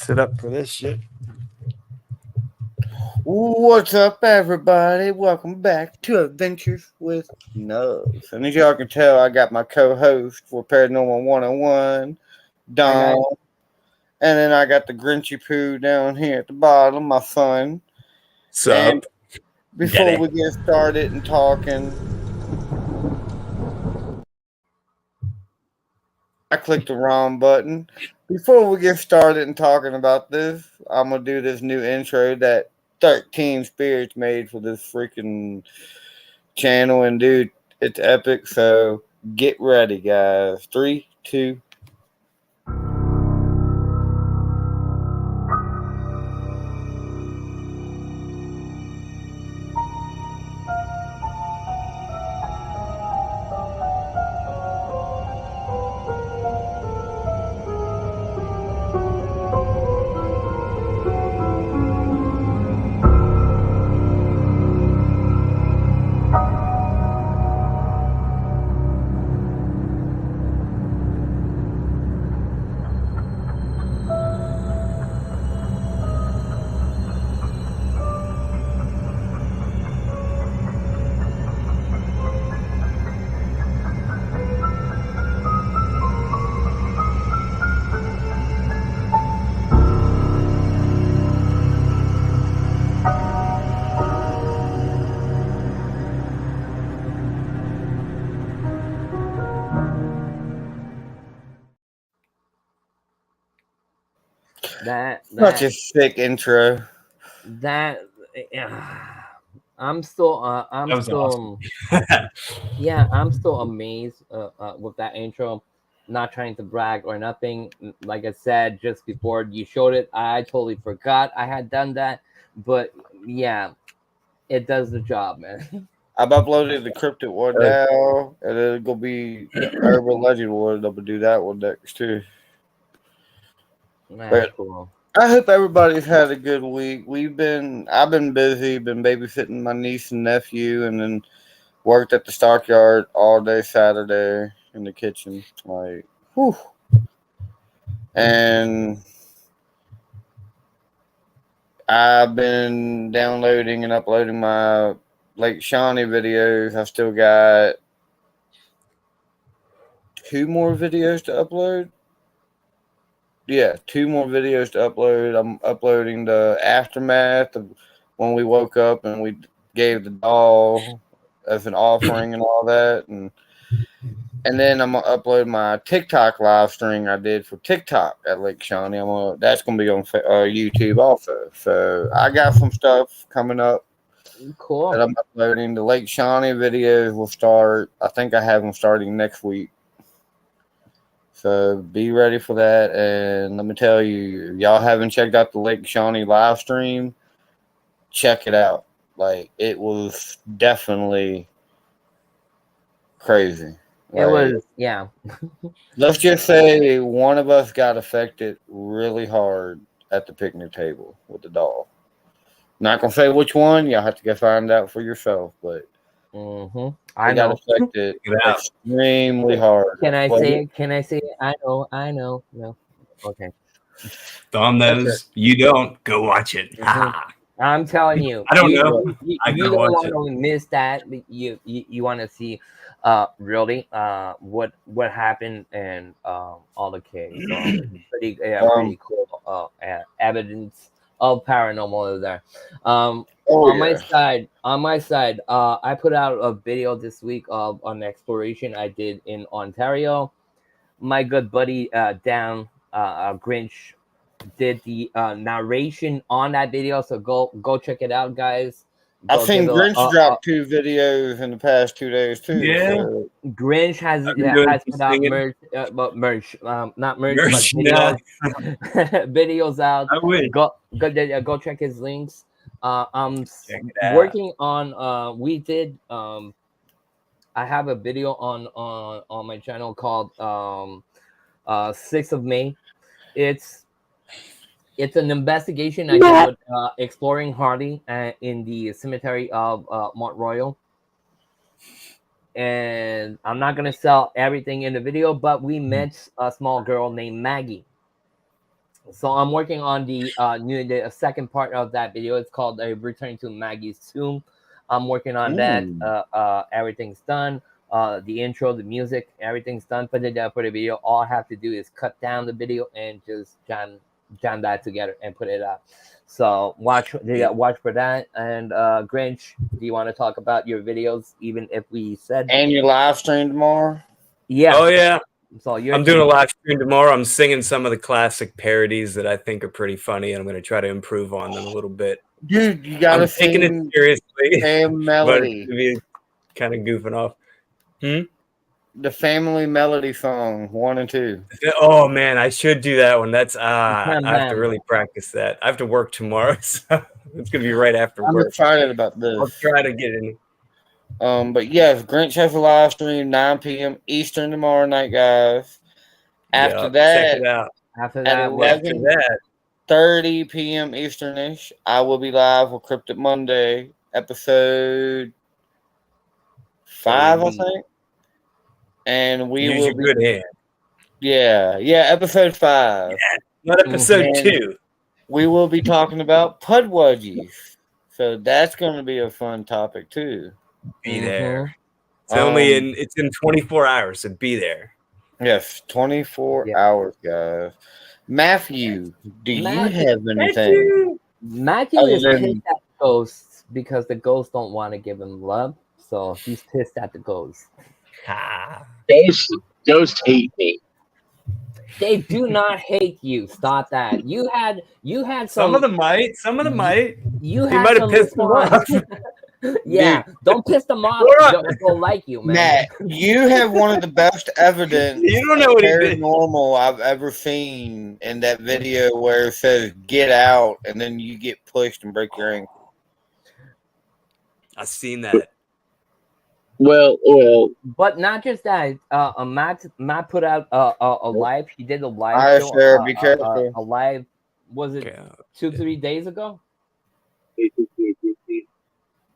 sit up for this shit. What's up, everybody? Welcome back to Adventures with Nubs. And as y'all can tell, I got my co-host for Paranormal 101, Hi guys. Don. And then I got the Grinchy Poo down here at the bottom, my son. Sup? And before Daddy. we get started and talking, I clicked the wrong button. Before we get started and talking about this, I'm going to do this new intro that 13 Spirits made for this freaking channel. And dude, it's epic. So get ready, guys. 3, 2. Such a sick intro. I'm still That was awesome. I'm still amazed with that intro. Not trying to brag or nothing. Like I said just before you showed it, I totally forgot I had done that. But yeah, it does the job, man. I've uploaded the Cryptid one now, and then it's going to be Urban Legend one. I'm going to do that one next, too. That's But cool. I hope everybody's had a good week. I've been busy, been babysitting my niece and nephew, and then worked at the stockyard all day Saturday in the kitchen. Like, whew. And I've been downloading and uploading my Lake Shawnee videos. I've still got 2 more videos to upload. Yeah, 2 more videos to upload. I'm uploading the aftermath of when we woke up and we gave the doll as an offering and all that, and then I'm gonna upload my TikTok live stream I did for TikTok at Lake Shawnee. That's gonna be on YouTube also. So I got some stuff coming up Cool. that I'm uploading. The Lake Shawnee videos will start. I think I have them starting next week. So be ready for that. And let me tell you, if y'all haven't checked out the Lake Shawnee live stream, check it out. Like, it was definitely crazy. It was, yeah. Let's just say one of us got affected really hard at the picnic table with the doll. Not gonna say which one. Y'all have to go find out for yourself. But I got know. affected extremely hard. Can I say it? Can I say it? I know. No. Okay. Don knows. You don't. Go watch it. I'm telling you. I don't know. You I don't gotta watch want to miss that. You want to see really what happened and all the kids. Pretty cool evidence of paranormal there. On my side, I put out a video this week of an exploration I did in Ontario. My good buddy Dan Grinch did the narration on that video, so go check it out, guys. I've seen Grinch drop 2 videos in the past 2 days too. Yeah. So. Grinch has put out merch, not merch, but videos, videos out. Go check his links. I'm working on. We did. I have a video on my channel called 6th of May. It's an investigation I did with exploring Hardy in the cemetery of Mont Royal. And I'm not gonna sell everything in the video, but we met a small girl named Maggie. So I'm working on the second part of that video. It's called "Returning to Maggie's Tomb." I'm working on that. Everything's done. The intro, the music, everything's done. Put it down for the video. All I have to do is cut down the video and just jam that together and put it up. So watch for that. And Grinch, do you want to talk about your videos? Even if we said And your live stream tomorrow? yeah. Oh yeah. So I'm doing a live stream tomorrow. I'm singing some of the classic parodies that I think are pretty funny, and I'm going to try to improve on them a little bit. Dude, you gotta I'm taking it seriously, Sam but Melody. be kind of goofing off. The Family Melody song 1 and 2. Oh man, I should do that one. That's I have to man. really practice that. I have to work tomorrow, so it's gonna be right after I'm work. excited about this. I'll try to get in. But yes, Grinch has a live stream 9 p.m. Eastern tomorrow night, guys. After check it that, out. After at that, 11:30 p.m. Easternish, I will be live with Cryptic Monday, episode 5, I think. And we Use will your be good hand. Yeah, episode 5. Yeah, not episode 2. We will be talking about pudwudgies. So that's going to be a fun topic too. Be there. It's in 24 hours, so be there. Yes, 24 hours, guys. Matthew, do you have anything? Matthew is pissed at ghosts because the ghosts don't want to give him love, so he's pissed at the ghosts. Ghosts hate me. They do not hate you. Stop that. You had some of them might. Some of them might. You might have pissed them off. Yeah, don't piss them off. Don't like you, man. Matt, you have one of the best evidence you don't know what paranormal I've ever seen in that video where it says "get out" and then you get pushed and break your ankle. I've seen that. Well, but not just that. Matt put out a live. He did a live All right, show. sir, be careful. A live. Was it 2-3 days ago?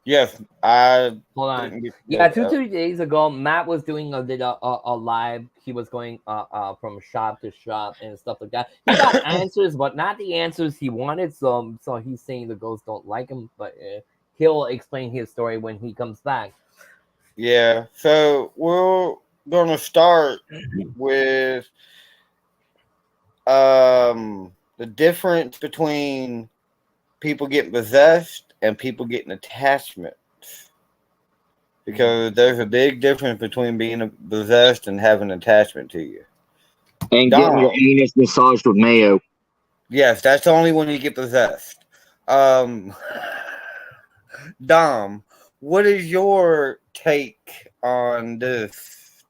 Yes, hold on. Yeah, 2-3 days ago, Matt was doing a live. He was going from shop to shop and stuff like that. He got answers, but not the answers he wanted. So he's saying the ghosts don't like him, but he'll explain his story when he comes back. Yeah, so we're gonna start with the difference between people getting possessed and people getting attachments, because there's a big difference between being possessed and having an attachment to you. And getting your anus massaged with mayo. Yes, that's only when you get possessed. Dom, what is your take on this,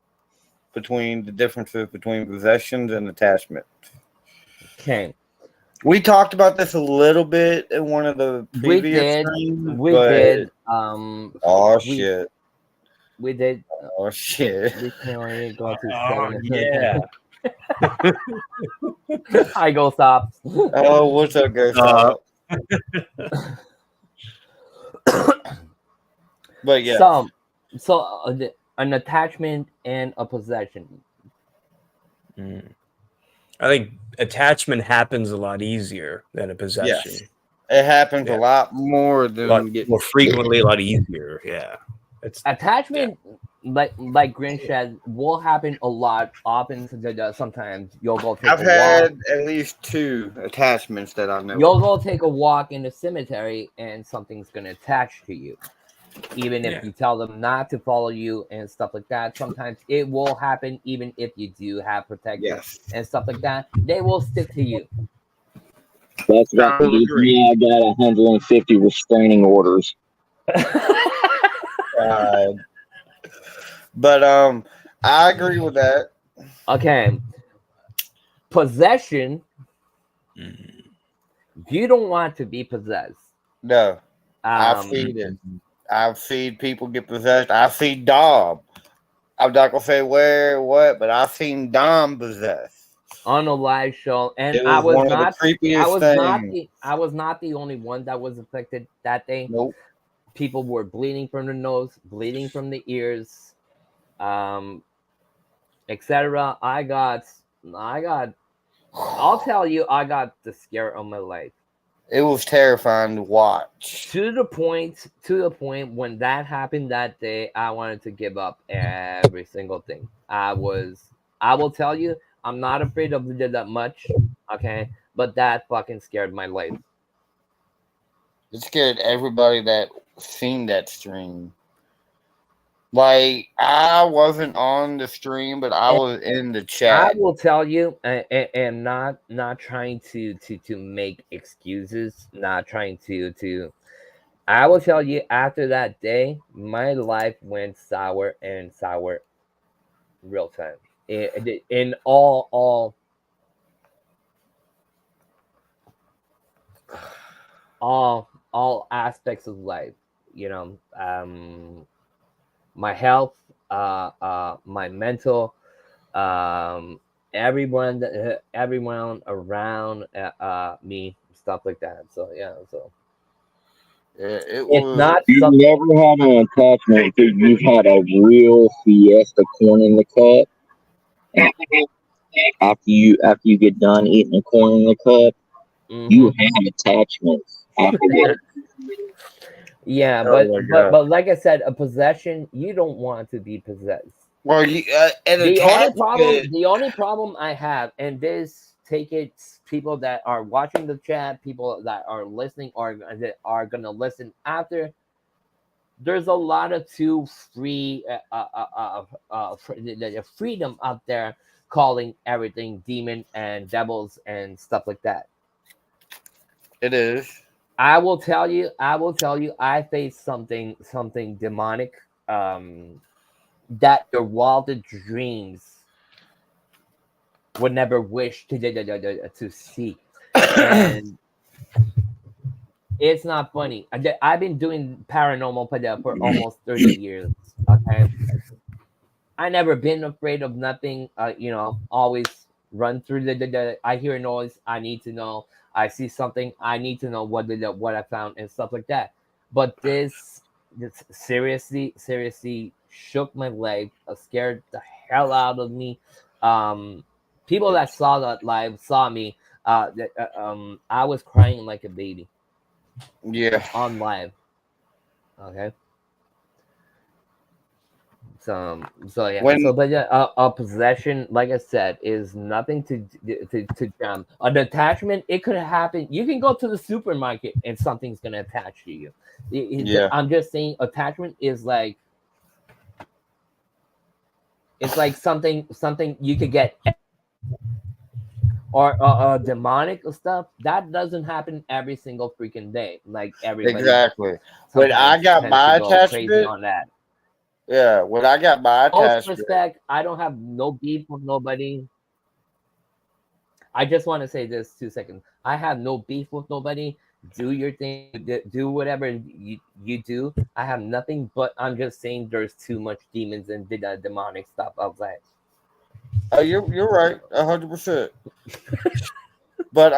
between the differences between possessions and attachment? Okay. We talked about this a little bit in one of the previous streams. We did. Oh shit. We did. Oh shit. We can only go to yeah. Hi, Go Stop. Oh, what's up, Go Stop? But yeah. So an attachment and a possession. I think attachment happens a lot easier than a possession. Yes. It happens a lot more than more frequently, a lot easier. Yeah. Attachment, like Grinch said, will happen a lot. Often, sometimes you'll go take I've had at least 2 attachments that I've known. You'll go take a walk in the cemetery and something's gonna attach to you. Even if you tell them not to follow you and stuff like that, sometimes it will happen. Even if you do have protection and stuff like that, they will stick to you. That's about to leave me. I got 150 restraining orders. But I agree with that. Okay. Possession. You don't want to be possessed. No. I feed it. I feed people get possessed. I feed Dom. I'm not gonna say where, what, but I've seen Dom possessed on a live show, and I was not the only one that was affected that day. Nope. People were bleeding from the nose, bleeding from the ears, etc. I got I'll tell you, I got the scare of my life. It was terrifying to watch. To the point when that happened that day, I wanted to give up every single thing. I will tell you, I'm not afraid of it that much, okay? But that fucking scared my life. It scared everybody that seen that stream. Like, I wasn't on the stream, but I was in the I chat. will tell you, and not trying to make excuses, not trying to. I will tell you, after that day, my life went sour and sour real time. In all aspects of life, you know, my health, my mental, um, everyone around me, stuff like that. So yeah, so It it's was. not You've something. never had an attachment that you've had a real fiesta corn in the cup. After you get done eating the corn in the cup, you Mhm. have attachments afterwards. Yeah, Oh my god. but like I said, a possession, you don't want to be possessed. Well, an The only attachment. problem, the only problem I have, and this take it, people that are watching the chat, people that are listening, or that are gonna listen after. There's a lot of too free, the freedom out there, calling everything demon and devils and stuff like that. It is. I faced something demonic, that your wildest dreams would never wish to see. And it's not funny. I've been doing paranormal for almost 30 years. Okay. I never been afraid of nothing. Always run through I hear a noise, I need to know. I see something, I need to know what I found and stuff like that. But this seriously shook my leg, scared the hell out of me. Um, People that saw that live saw me. I was crying like a baby Yeah. on live. Okay. So yeah, When but yeah, a possession, like I said, is nothing to jam. An attachment, it could happen. You can go to the supermarket and something's gonna attach to you. yeah, I'm just saying, attachment is like, it's like something you could get, or demonic stuff that doesn't happen every single freaking day. Like everybody exactly. When I sometimes got tend to my go crazy attachment, on that. yeah, when I got my Most attachment, respect, I don't have no beef with nobody. I just want to say this 2 seconds. I have no beef with nobody. Do your thing. Do whatever you do. I have nothing, but I'm just saying there's too much demons and demonic stuff outside. you're right, 100%. But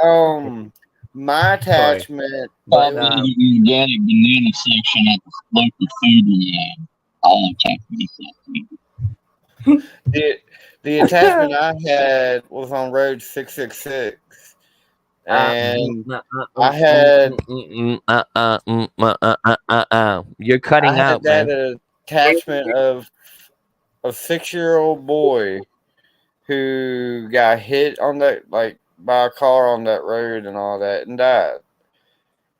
my Sorry, attachment but Probably the organic banana section at the local food lab. All attachments. the the attachment I had was on road 666, and I had you're cutting out, man. that attachment of a 6-year-old boy who got hit on that, like, by a car on that road and all that, and died.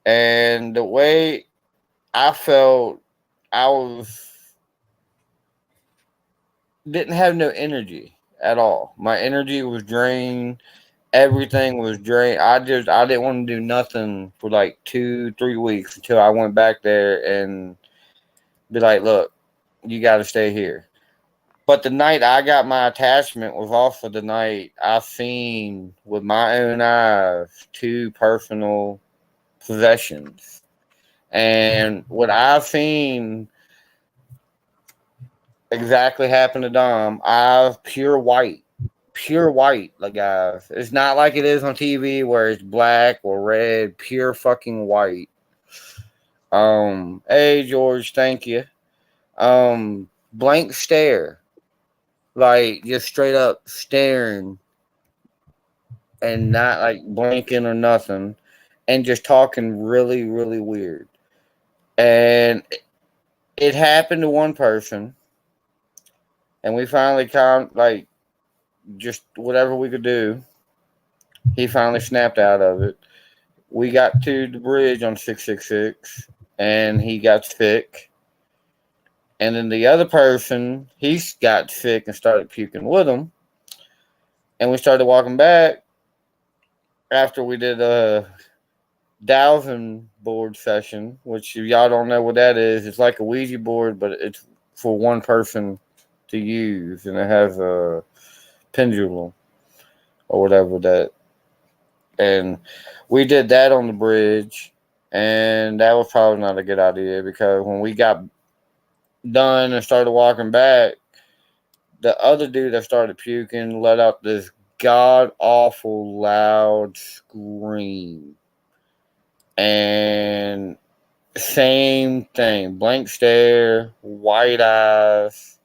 And the way I felt, I was didn't have no energy at all. My energy was drained. Everything was drained. I didn't want to do nothing for like 2-3 weeks until I went back there and be like, look, you got to stay here. But the night I got my attachment was also the night I seen with my own eyes two personal possessions. And what I've seen exactly happened to Dom, eyes pure white. Pure white, like, guys. It's not like it is on TV where it's black or red, pure fucking white. Hey George, thank you. Blank stare. Like, just straight up staring and not like blinking or nothing, and just talking really, really weird. And it happened to one person, and we finally like just whatever we could do. He finally snapped out of it. We got to the bridge on 666, and he got sick. And then the other person, he got sick and started puking with him. And we started walking back after we did a dowsing board session, which if y'all don't know what that is, it's like a Ouija board, but it's for one person to use, and it has a pendulum or whatever that. And we did that on the bridge, and that was probably not a good idea because when we got done and started walking back, the other dude that started puking let out this god awful loud scream. And same thing, blank stare, white eyes,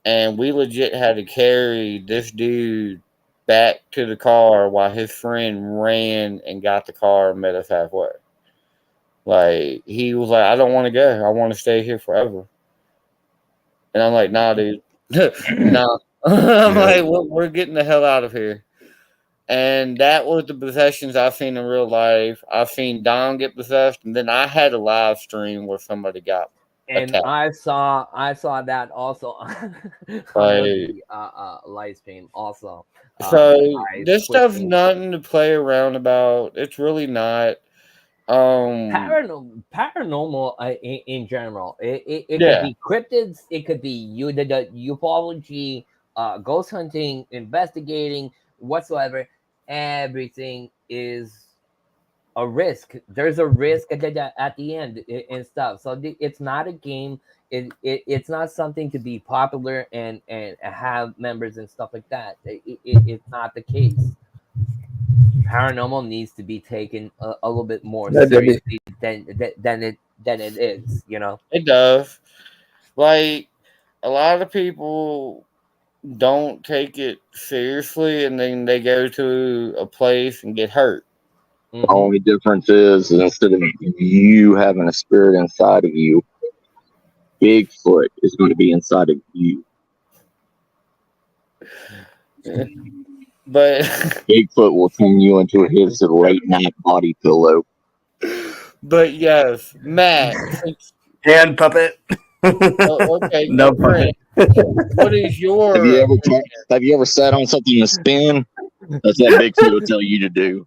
and we legit had to carry this dude back to the car while his friend ran and got the car and met us halfway. Like he was like, I don't want to go. I want to stay here forever. And I'm like, nah, dude. Nah. I'm like, we're getting the hell out of here. And that was the possessions I've seen in real life. I've seen Dom get possessed, and then I had a live stream where somebody got And attacked. I saw that also on Like, the live stream also. so I this stuff's switching nothing to play around about. It's really not. paranormal in general. It could Yeah, be cryptids. It could be the ufology, ghost hunting, investigating, whatsoever. Everything is a risk. There's a risk at the end and stuff. So it's not a game. It's not something to be popular and have members and stuff like that. It's not the case. Paranormal needs to be taken a little bit more Yeah, Debbie. seriously than it is. You know. it does. Like, a lot of people don't take it seriously, and then they go to a place and get hurt. The only difference is instead of you having a spirit inside of you, Bigfoot is going to be inside of you. But Bigfoot will turn you into his late night body pillow. but yes, Matt. Hand puppet. Okay, No Grant, what is your Have you ever sat on something to spin? That's what Bigfoot will tell you to do.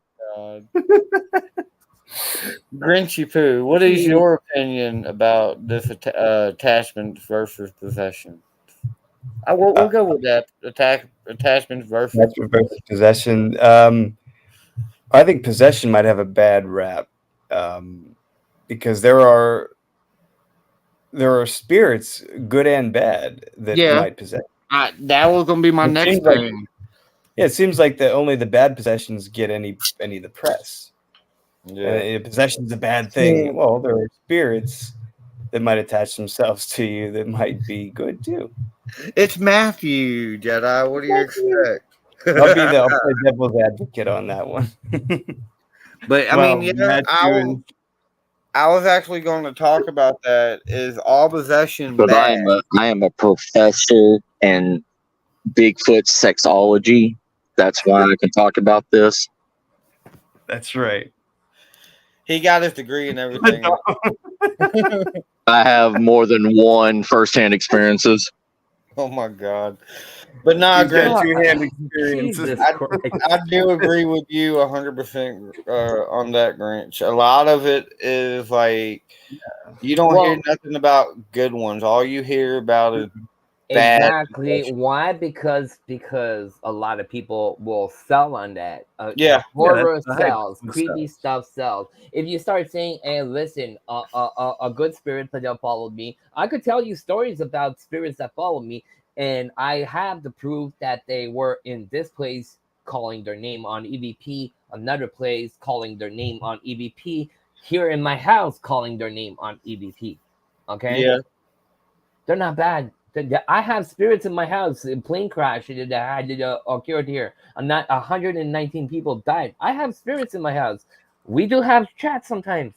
Grinchy Poo, what is your opinion about this attachment versus possession? We'll go with that. Attachment versus That's reverse possession. I think possession might have a bad rap because there are spirits, good and bad, that might possess. That was gonna be my next thing. Yeah, it seems like only the bad possessions get any of the press. Yeah, and possession's a bad thing. Well, there are spirits that might attach themselves to you that might be good too. It's Matthew, Jedi. What do you expect? I'll play devil's advocate on that one. But I mean, yeah, I was actually going to talk about that. Is all possession But bad? I am a professor in Bigfoot sexology. That's why I can talk about this. That's right. He got his degree and everything. I have more than one firsthand experiences. Oh my god! But nah, Grant, two-hand experiences. I do agree with you 100% on that, Grinch. A lot of it is like you don't hear nothing about good ones. All you hear about is bad. Exactly. Why? Because a lot of people will sell on that. Horror sells. Creepy stuff sells. If you start saying, "Hey, listen, a good spirit that followed me," I could tell you stories about spirits that followed me, and I have the proof that they were in this place calling their name on EVP, another place calling their name on EVP, here in my house calling their name on EVP. Okay. Yeah. They're not bad. I have spirits in my house. A plane crash that had occurred here. Not 119 people died. I have spirits in my house. We do have chats sometimes.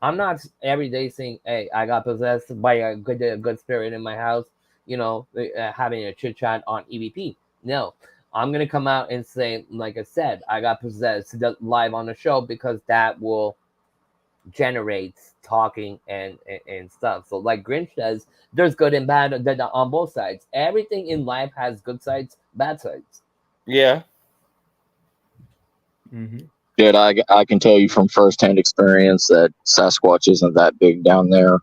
I'm not every day saying, "Hey, I got possessed by a good spirit in my house." Having a chit chat on EVP. No, I'm gonna come out and say, like I said, I got possessed live on the show because that will generate talking and stuff. So, like Grinch says, there's good and bad on both sides. Everything in life has good sides, bad sides. Yeah. Mm-hmm. Dude, I can tell you from firsthand experience that Sasquatch isn't that big down there.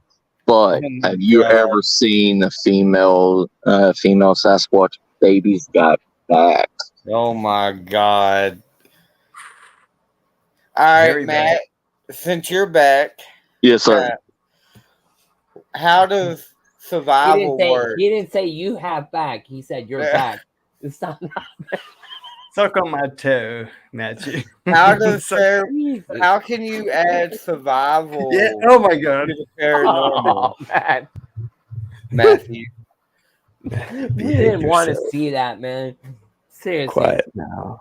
But Oh my have you God. ever seen the female Sasquatch babies got back? Oh my God. All right, Very bad. Matt. Since you're back, Yes, sir. how does survival work? He didn't say you have back. He said you're back. It's not. Suck on my toe, Matthew. How does Jesus. how can you add survival Yeah. Oh my God. to the paranormal, Oh man, Matthew? we Behave didn't want to yourself. see that, man. Seriously, Quiet now.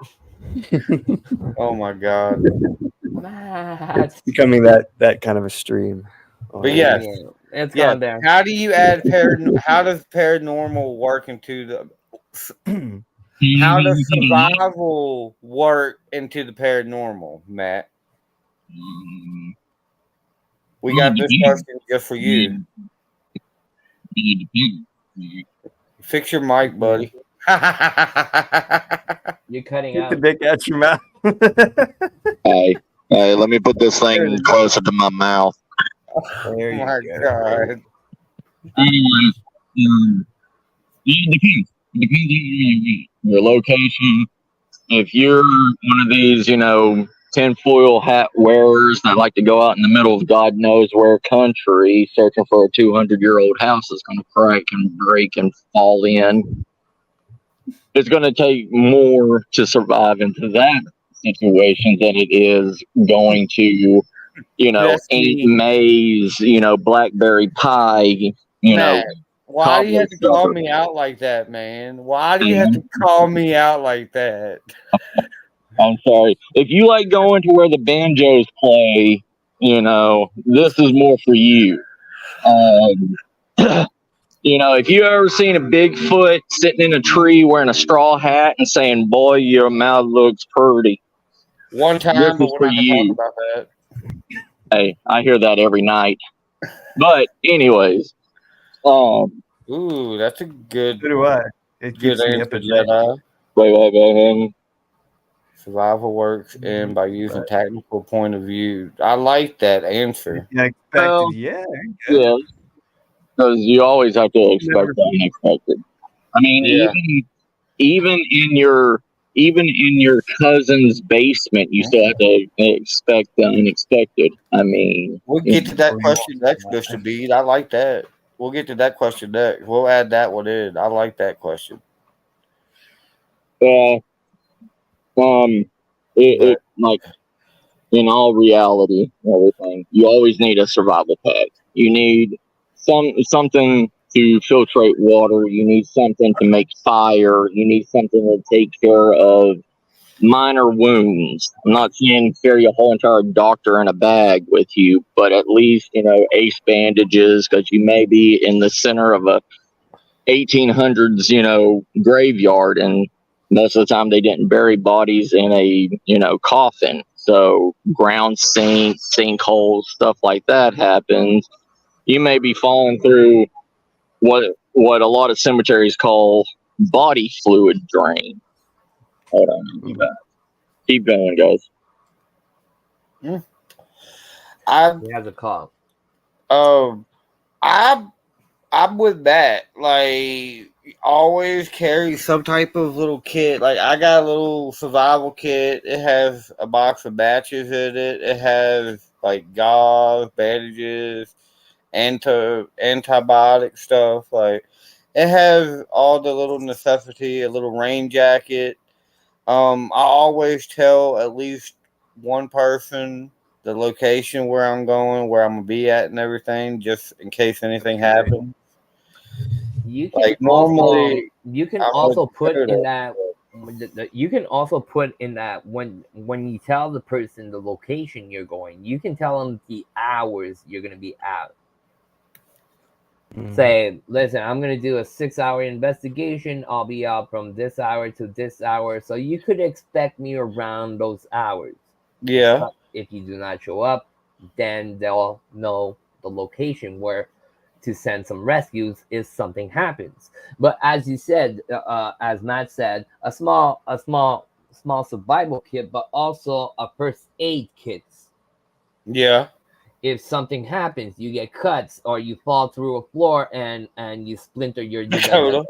Oh my God. Matt. Becoming that kind of a stream. But yes, Yeah, it's yeah. gone there. How do you add how does paranormal work into the how does survival work into the paranormal, Matt? We got this question just for you. Fix your mic, buddy. You're cutting Get the out. dick out your mouth. Hey, let me put this thing closer to my mouth. There Oh you my go. God. Anyways, it depends. It depends on your location. If you're one of these, tinfoil hat wearers that like to go out in the middle of God knows where country searching for a 200-year-old house that's going to crack and break and fall in, it's going to take more to survive into that situation than it is going to, Aunt Jesse, May's, blackberry pie, Matt, why do you cobbler have to call supper. me out like that, man? Why do you have to call me out like that? I'm sorry. If you like going to where the banjos play, this is more for you. Um, if you ever seen a Bigfoot sitting in a tree wearing a straw hat and saying, "Boy, your mouth looks pretty," One this time, but is we're for not going to talk you. about that. Hey, I hear that every night. But anyways, Ooh, that's a good So do I. It good keeps me up answer, at night. Jedi. wait. Survival works and by using tactical point of view. I like that answer. Yeah, Well, expected. Yeah. yeah, because you always have to expect Never. the unexpected. I mean, Yeah. even in your cousin's basement, you still have to expect the unexpected. I mean, We'll get to that question next, Mr. Bede. I like that. We'll get to that question next. We'll add that one in. I like that question. uh, it like in all reality, everything you always need a survival pack. You need something to filtrate water. You need something to make fire. You need something to take care of minor wounds. I'm not saying carry a whole entire doctor in a bag with you, but at least, ace bandages because you may be in the center of a 1800s, graveyard, and most of the time they didn't bury bodies in a, coffin. So ground sinks, sinkholes, stuff like that happens. You may be falling through what a lot of cemeteries call body fluid drain. Hold on. Keep going, guys. He has a call. I'm with that. Like, always carry some type of little kit. Like, I got a little survival kit. It has a box of matches in it. It has like gauze, bandages, antibiotic stuff. Like, it has all the little necessity. A little rain jacket. I always tell at least one person the location where I'm going, where I'm gonna be at, and everything, just in case anything happens. You can Like normally, you can I also would put go in there. that you can also put in that when you tell the person the location you're going, you can tell them the hours you're going to be out. Say, listen, I'm going to do a 6-hour investigation. I'll be out from this hour to this hour. So you could expect me around those hours. Yeah. If you do not show up, then they'll know the location where to send some rescues if something happens. But as you said, as Matt said, a small survival kit, but also a first aid kit. Yeah. If something happens, you get cuts or you fall through a floor and you splinter Total.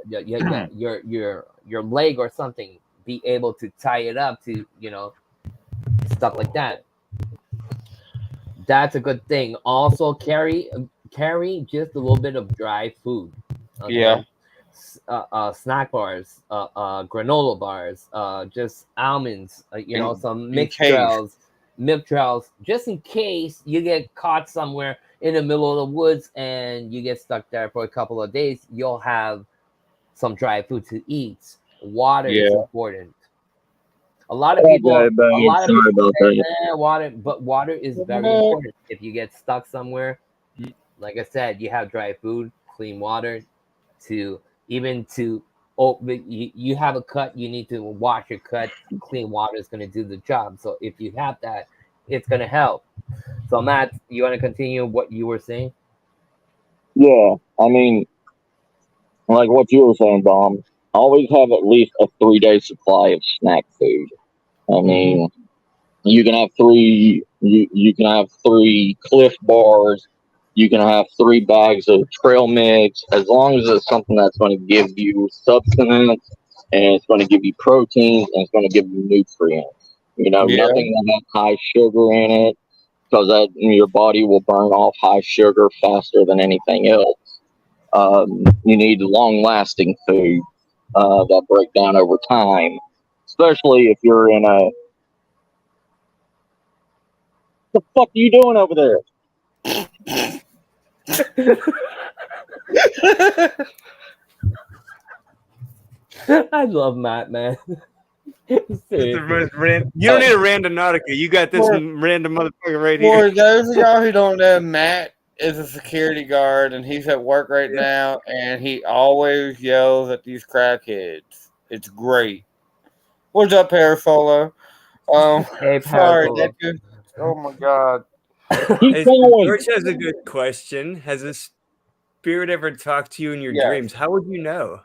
your leg or something, be able to tie it up to stuff like that. That's a good thing. Also carry just a little bit of dry food. Yeah. Okay. Snack bars, granola bars, just almonds, some In case. milk trails, just in case you get caught somewhere in the middle of the woods and you get stuck there for a couple of days. You'll have some dry food to eat. Water is Yeah. important. A lot of people, Okay, but a lot of sorry people about say, that. water, but water is very important. If you get stuck somewhere, like I said, you have dry food, clean water, to even to you have a cut, you need to wash your cut. Clean water is going to do the job. So if you have that, it's going to help. So Matt, you want to continue what you were saying? Yeah, I mean, like what you were saying, Dom. Always have at least a 3 day supply of snack food. I mean, you can have you can have 3 Cliff bars. You can have 3 bags of trail mix, as long as it's something that's going to give you substance and it's going to give you proteins and it's going to give you nutrients. Yeah. Nothing that has high sugar in it, because that your body will burn off high sugar faster than anything else. You need long lasting food that break down over time, especially if you're in a. The fuck are you doing over there? I love Matt, man. Seriously. You don't need a randonautica. You got this random motherfucker right here. For those of y'all who don't know, Matt is a security guard and he's at work right now, and he always yells at these crackheads. It's great. What's up, Parasolo? Hey, Sorry, that Parasolo. just. Oh my god. Keep Hey, going. George has a good question. Has a spirit ever talked to you in your Yes. dreams? How would you know?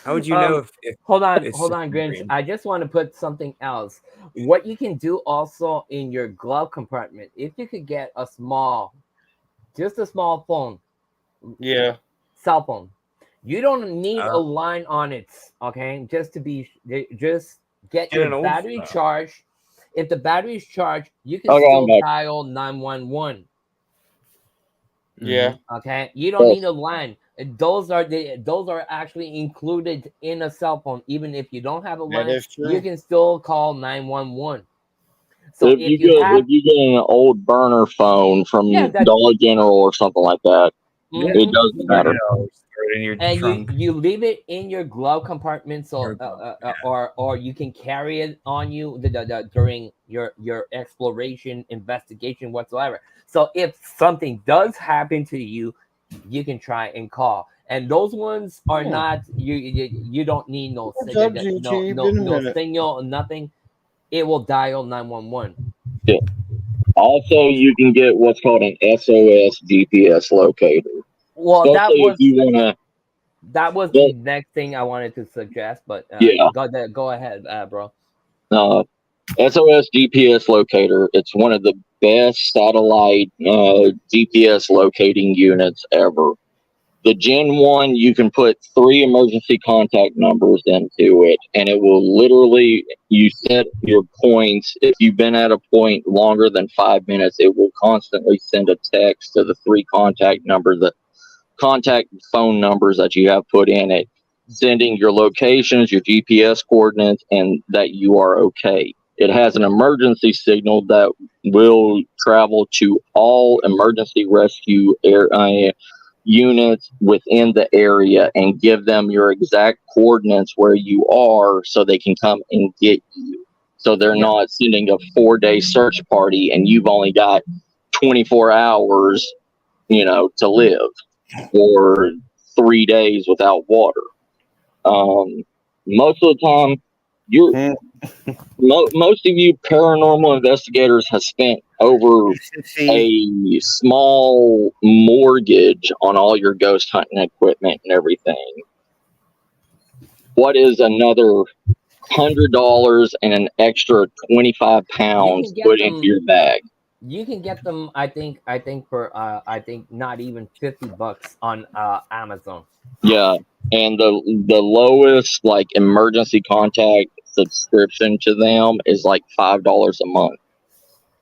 How would you know if Hold on, it's just a Grinch. dream? I just want to put something else. What you can do also in your glove compartment, if you could get just a small phone, Yeah. cell phone. You don't need a Uh, line on it, okay? Just get Get your an old battery phone. charged. If the battery is charged, you can Okay, I'm still back. dial 911. Yeah. Okay, you don't need a line. Those are actually included in a cell phone. Even if you don't have a That line, is you true. can still call 911. So if you If have, you get an old burner phone from yeah, that Dollar General or something like that, it mhm. doesn't matter. $30 throw it in your And trunk. you leave it in your glove compartment, so Your glove, or you can carry it on you during your exploration, investigation, whatsoever. So if something does happen to you, you can try and call. And those ones are not you don't need no What's up, GT? Been a no minute. signal, nothing. It will dial 911. Yeah. Also, you can get what's called an SOS GPS locator. Well, Especially if you want that was to. the next thing I wanted to suggest, but Yeah. go ahead, bro. SOS GPS locator. It's one of the best satellite GPS locating units ever. The Gen 1, you can put 3 emergency contact numbers into it, and it will literally, you set your points. If you've been at a point longer than 5 minutes, it will constantly send a text to the 3 contact phone numbers that you have put in it, sending your locations, your GPS coordinates, and that you are okay. It has an emergency signal that will travel to all emergency rescue units within the area and give them your exact coordinates where you are so they can come and get you. So they're not sending a 4-day search party and you've only got 24 hours, to live, or 3 days without water. Most of the time, most of you paranormal investigators have spent over a small mortgage on all your ghost hunting equipment and everything. What is another $100 and an extra 25 pounds put into your bag? You can get them. I think for not even $50 on Amazon. Yeah, and the lowest like emergency contact subscription to them is like $5 a month.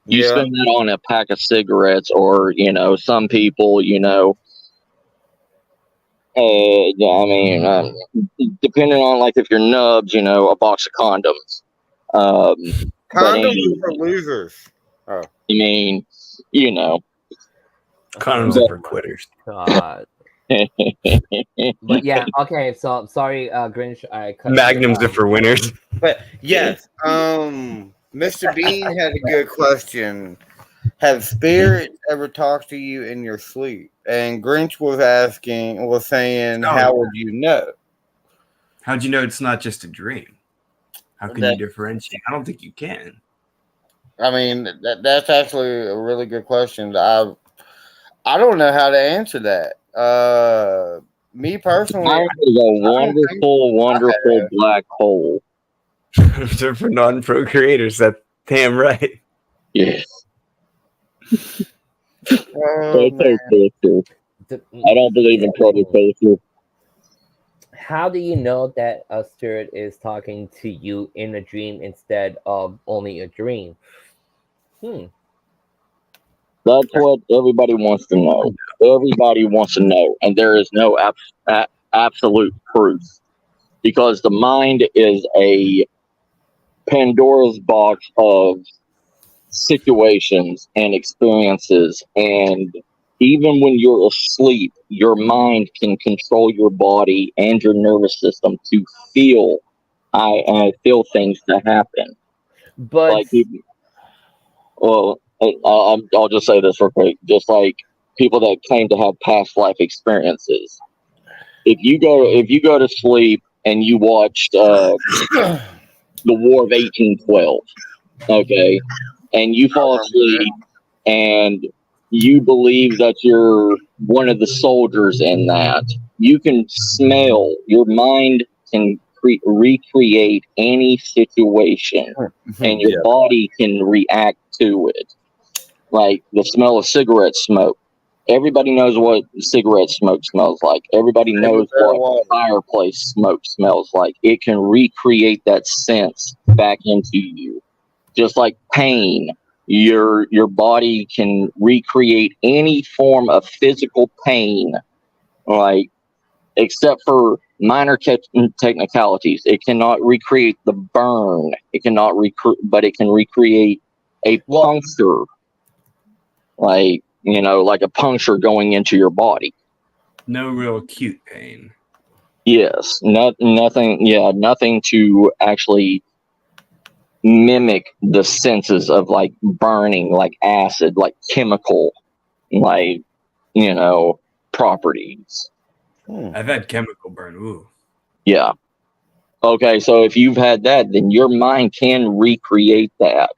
You spend that on a pack of cigarettes, or some people, depending on like if you're nubs, a box of condoms. Condoms for losers. Oh. Condoms are for quitters. God. But yeah, okay. So sorry, Grinch. I cut Magnums are for winners. But yes, Mr. Bean had a good question. Have spirits ever talked to you in your sleep? And Grinch was saying, how would you know? How'd you know it's not just a dream? How can you differentiate? I don't think you can. I mean, that's actually a really good question. I don't know how to answer that. Me personally, mine is a wonderful black hole. They're for non-procreators. That's damn right. Yes. Oh, I don't believe in protoculture. How do you know that a spirit is talking to you in a dream instead of only a dream? That's what everybody wants to know. Everybody wants to know, and there is no absolute proof, because the mind is a Pandora's box of situations and experiences, and even when you're asleep, your mind can control your body and your nervous system to feel things to happen. But I'll just say this real quick. Just like people that claim to have past life experiences, if you go to sleep and you watched the War of 1812, okay, and you fall asleep and you believe that you're one of the soldiers in that, you can smell. Your mind can recreate any situation, and your body can react to it. Like the smell of cigarette smoke. Everybody knows what cigarette smoke smells like. Everybody knows what fireplace smoke smells like. It can recreate that sense back into you. Just like pain, your body can recreate any form of physical pain, like, except for minor technicalities. It cannot recreate the burn. It cannot but it can recreate a puncture, like a puncture going into your body. No real acute pain. Yes, nothing. Yeah, nothing to actually mimic the senses of like burning, like acid, like chemical, like properties. I've had chemical burn. Ooh. Yeah. Okay, so if you've had that, then your mind can recreate that,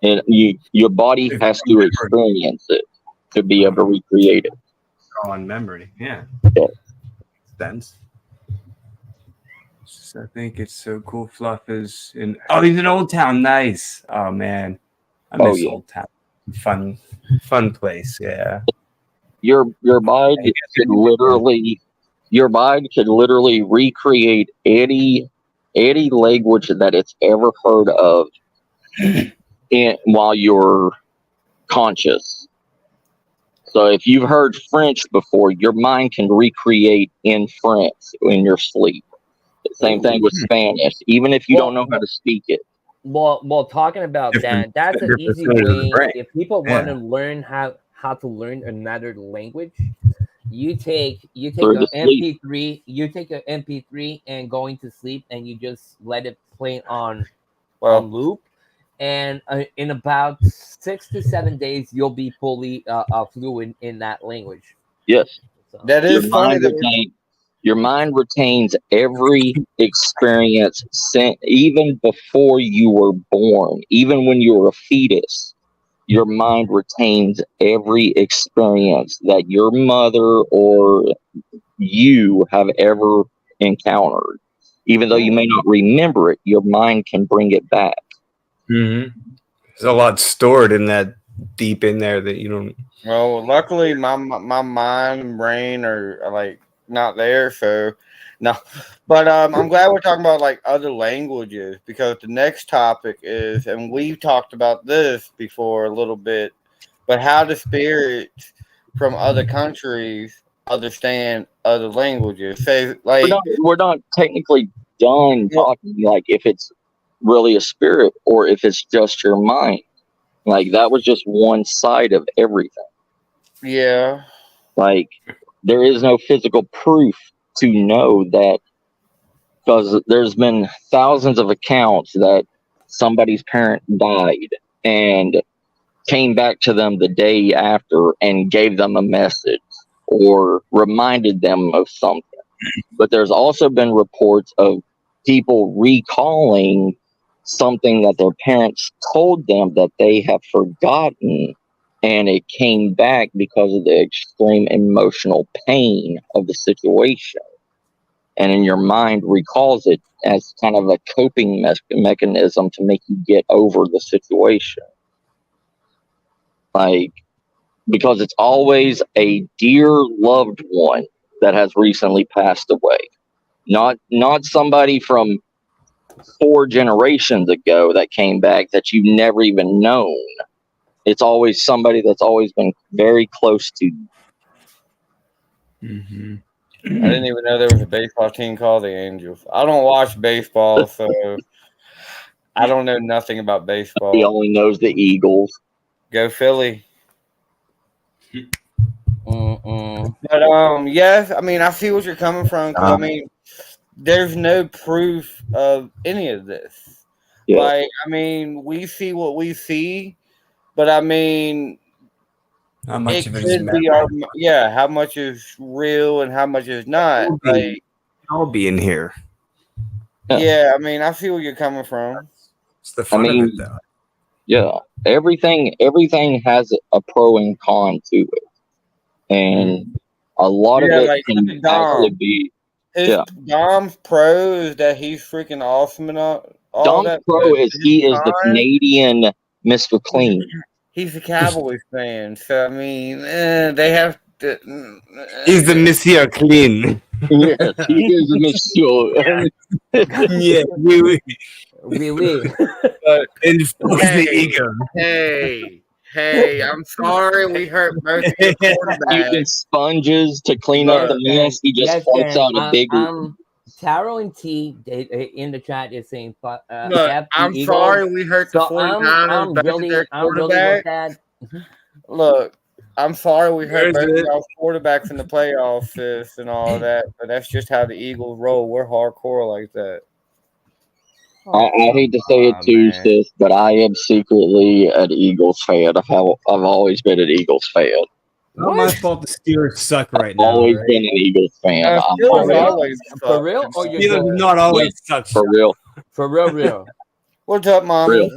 and your body has to experience it to be able to recreate it. On memory, yeah. Sense. I think it's so cool. Fluff is in. Oh, he's in Old Town. Nice. Oh man, I miss Old Town. Fun place. Yeah. Your mind could literally recreate any language that it's ever heard of while you're conscious. So if you've heard French before, your mind can recreate in French in your sleep. Same thing with Spanish, even if you don't know how to speak it. Well, talking about that's an easy way. If people want to learn how to learn another language, You take Through a the sleep. MP3. You take an MP3 and going to sleep, and you just let it play on loop. And in about 6 to 7 days, you'll be fully fluent in that language. Yes. So, That is funny. Your mind retains every experience even before you were born, even when you were a fetus. Your mind retains every experience that your mother or you have ever encountered. Even though you may not remember it, your mind can bring it back. Mm-hmm. There's a lot stored in that deep in there that you don't. Well, luckily my mind and brain are like not there, so no. But I'm glad we're talking about like other languages, because the next topic is, and we've talked about this before a little bit, but how do spirits from other countries understand other languages? Say like We're not technically done talking like if it's really a spirit or if it's just your mind. Like that was just one side of everything. yeah. Like there is no physical proof to know that, because there's been thousands of accounts that somebody's parent died and came back to them the day after and gave them a message or reminded them of something. But there's also been reports of people recalling something that their parents told them that they have forgotten, and it came back because of the extreme emotional pain of the situation. And in your mind recalls it as kind of a coping mechanism to make you get over the situation. Like, because it's always a dear loved one that has recently passed away. Not somebody from 4 generations ago that came back that you've never even known. It's always somebody that's always been very close to you. Mm-hmm. I didn't even know there was a baseball team called the Angels. I don't watch baseball, so I don't know nothing about baseball. He only knows the Eagles. Go Philly. mm-mm. But yes, I mean I see what you're coming from, 'cause I mean there's no proof of any of this. Yeah. Like I mean we see what we see, but I mean How much of it could is be our how much is real and how much is not. Like I'll be in here. yeah, I mean I see where you're coming from. It's the fun of it, though. Yeah, everything has a pro and con to it, and a lot of it like can actually be. Dom's pro is that he's freaking awesome and all Dom's that. pro is he is the Canadian Mr. Clean. He's a Cowboys fan, so I mean, they have to. He's the Monsieur Clean. Yes, he is a Monsieur. Yeah, really. And the ego. Hey, I'm sorry we hurt both of your quarterbacks. Using sponges to clean up the mess, he just floats out a big. Taro and T in the chat is saying, Look, I'm sorry we hurt the 49ers. I'm really with that. Look, I'm sorry we hurt both of y'all's quarterbacks in the playoffs, sis, and all that, but that's just how the Eagles roll. We're hardcore like that. I hate to say it too, sis, but I am secretly an Eagles fan. I've always been an Eagles fan. Not my fault. The Steelers suck right now. Always been an Eagles fan. Always for real, or Steelers not always suck. For real. For real. What's up, mommy?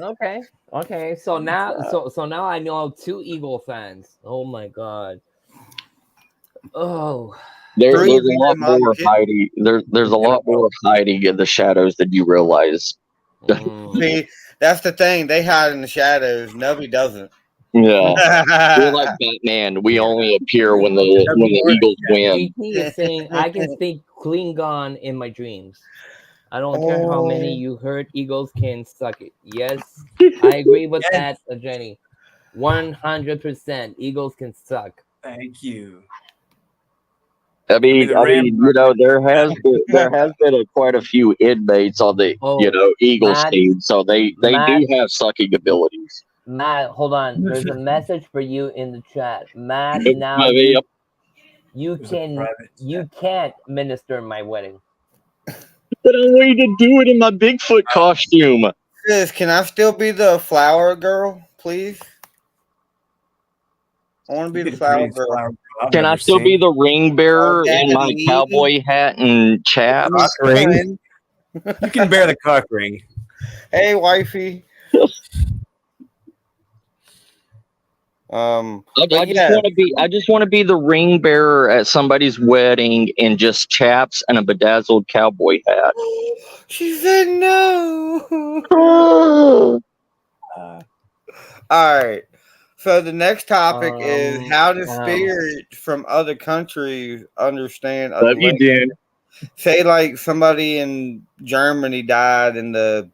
Okay. So now I know 2 Eagle fans. Oh my god. Oh. There's a lot more hiding. There's a lot more hiding in the shadows than you realize. See, that's the thing. They hide in the shadows. Nobody doesn't. Yeah, we're like Batman. We only appear when the Eagles win. JT is saying I can speak Klingon in my dreams. I don't care how many you heard. Eagles can suck it. Yes, I agree with that, Jenny. 100%. Eagles can suck. Thank you. I mean, you know, there has been quite a few inmates on the Eagles team, so they do have sucking abilities. Matt, hold on. There's a message for you in the chat. Matt, You can't minister in my wedding. But I want you to do it in my Bigfoot costume. Sis, can I still be the flower girl, please? I want to be the flower girl. Can I still be the ring bearer in my cowboy hat and chaps? Cock ring. You can bear the cock ring. Hey, wifey. I just want to be the ring bearer at somebody's wedding in just chaps and a bedazzled cowboy hat. She said no. All right. So the next topic is how do spirits from other countries understand other Love you, Dan. Say like somebody in Germany died in the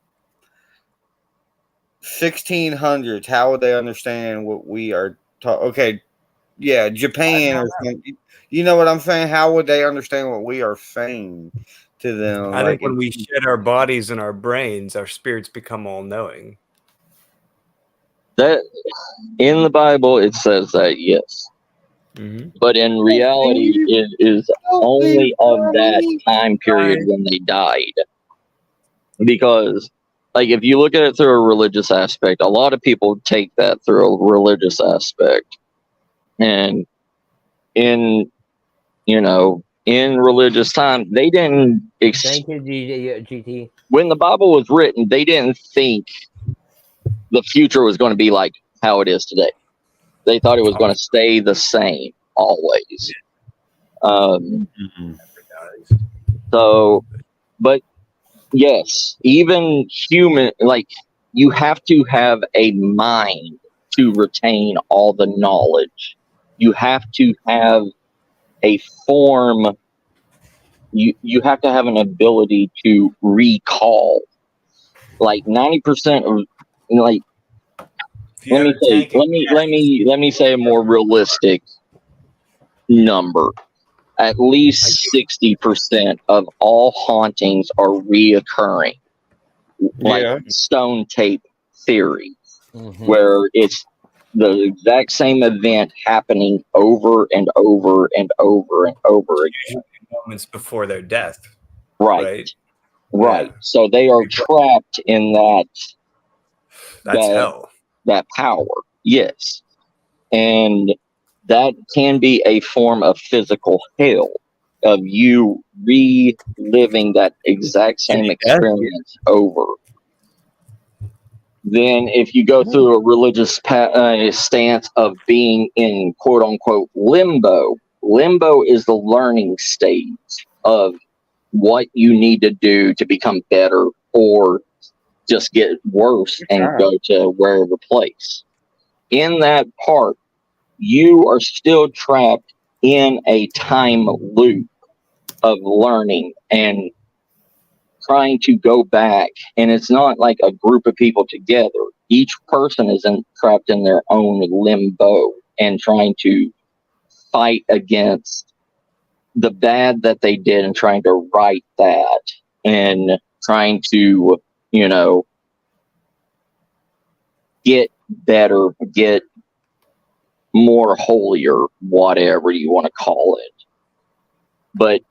1600s. How would they understand what we are talking? Okay, yeah, Japan or something. You know what I'm saying? How would they understand what we are saying to them? I think when we shed our bodies and our brains, our spirits become all-knowing. That in the Bible it says that, yes. Mm-hmm. But in reality, it is only of that time period when they died. Because, like, if you look at it through a religious aspect, a lot of people take that through a religious aspect. And in religious time, they didn't... Thank you, GT. When the Bible was written, they didn't think the future was going to be like how it is today. They thought it was going to stay the same always. So, but yes, even human, like, you have to have a mind to retain all the knowledge. You have to have a form. You have to have an ability to recall. Like 90% of, like, let me say a more realistic number. At least 60% of all hauntings are reoccurring, like stone tape theory, where it's the exact same event happening over and over and over and over again. Moments before their death. Right. Yeah. So they are trapped in that. That's hell. That power, yes. And that can be a form of physical hell, of you reliving that exact same experience over. Then if you go through a religious stance of being in quote-unquote limbo is the learning stage of what you need to do to become better or just get worse and go to wherever place. In that part, you are still trapped in a time loop of learning and trying to go back. And it's not like a group of people together. Each person is trapped in their own limbo and trying to fight against the bad that they did and trying to right that and trying to, get better, get more holier, whatever you want to call it. But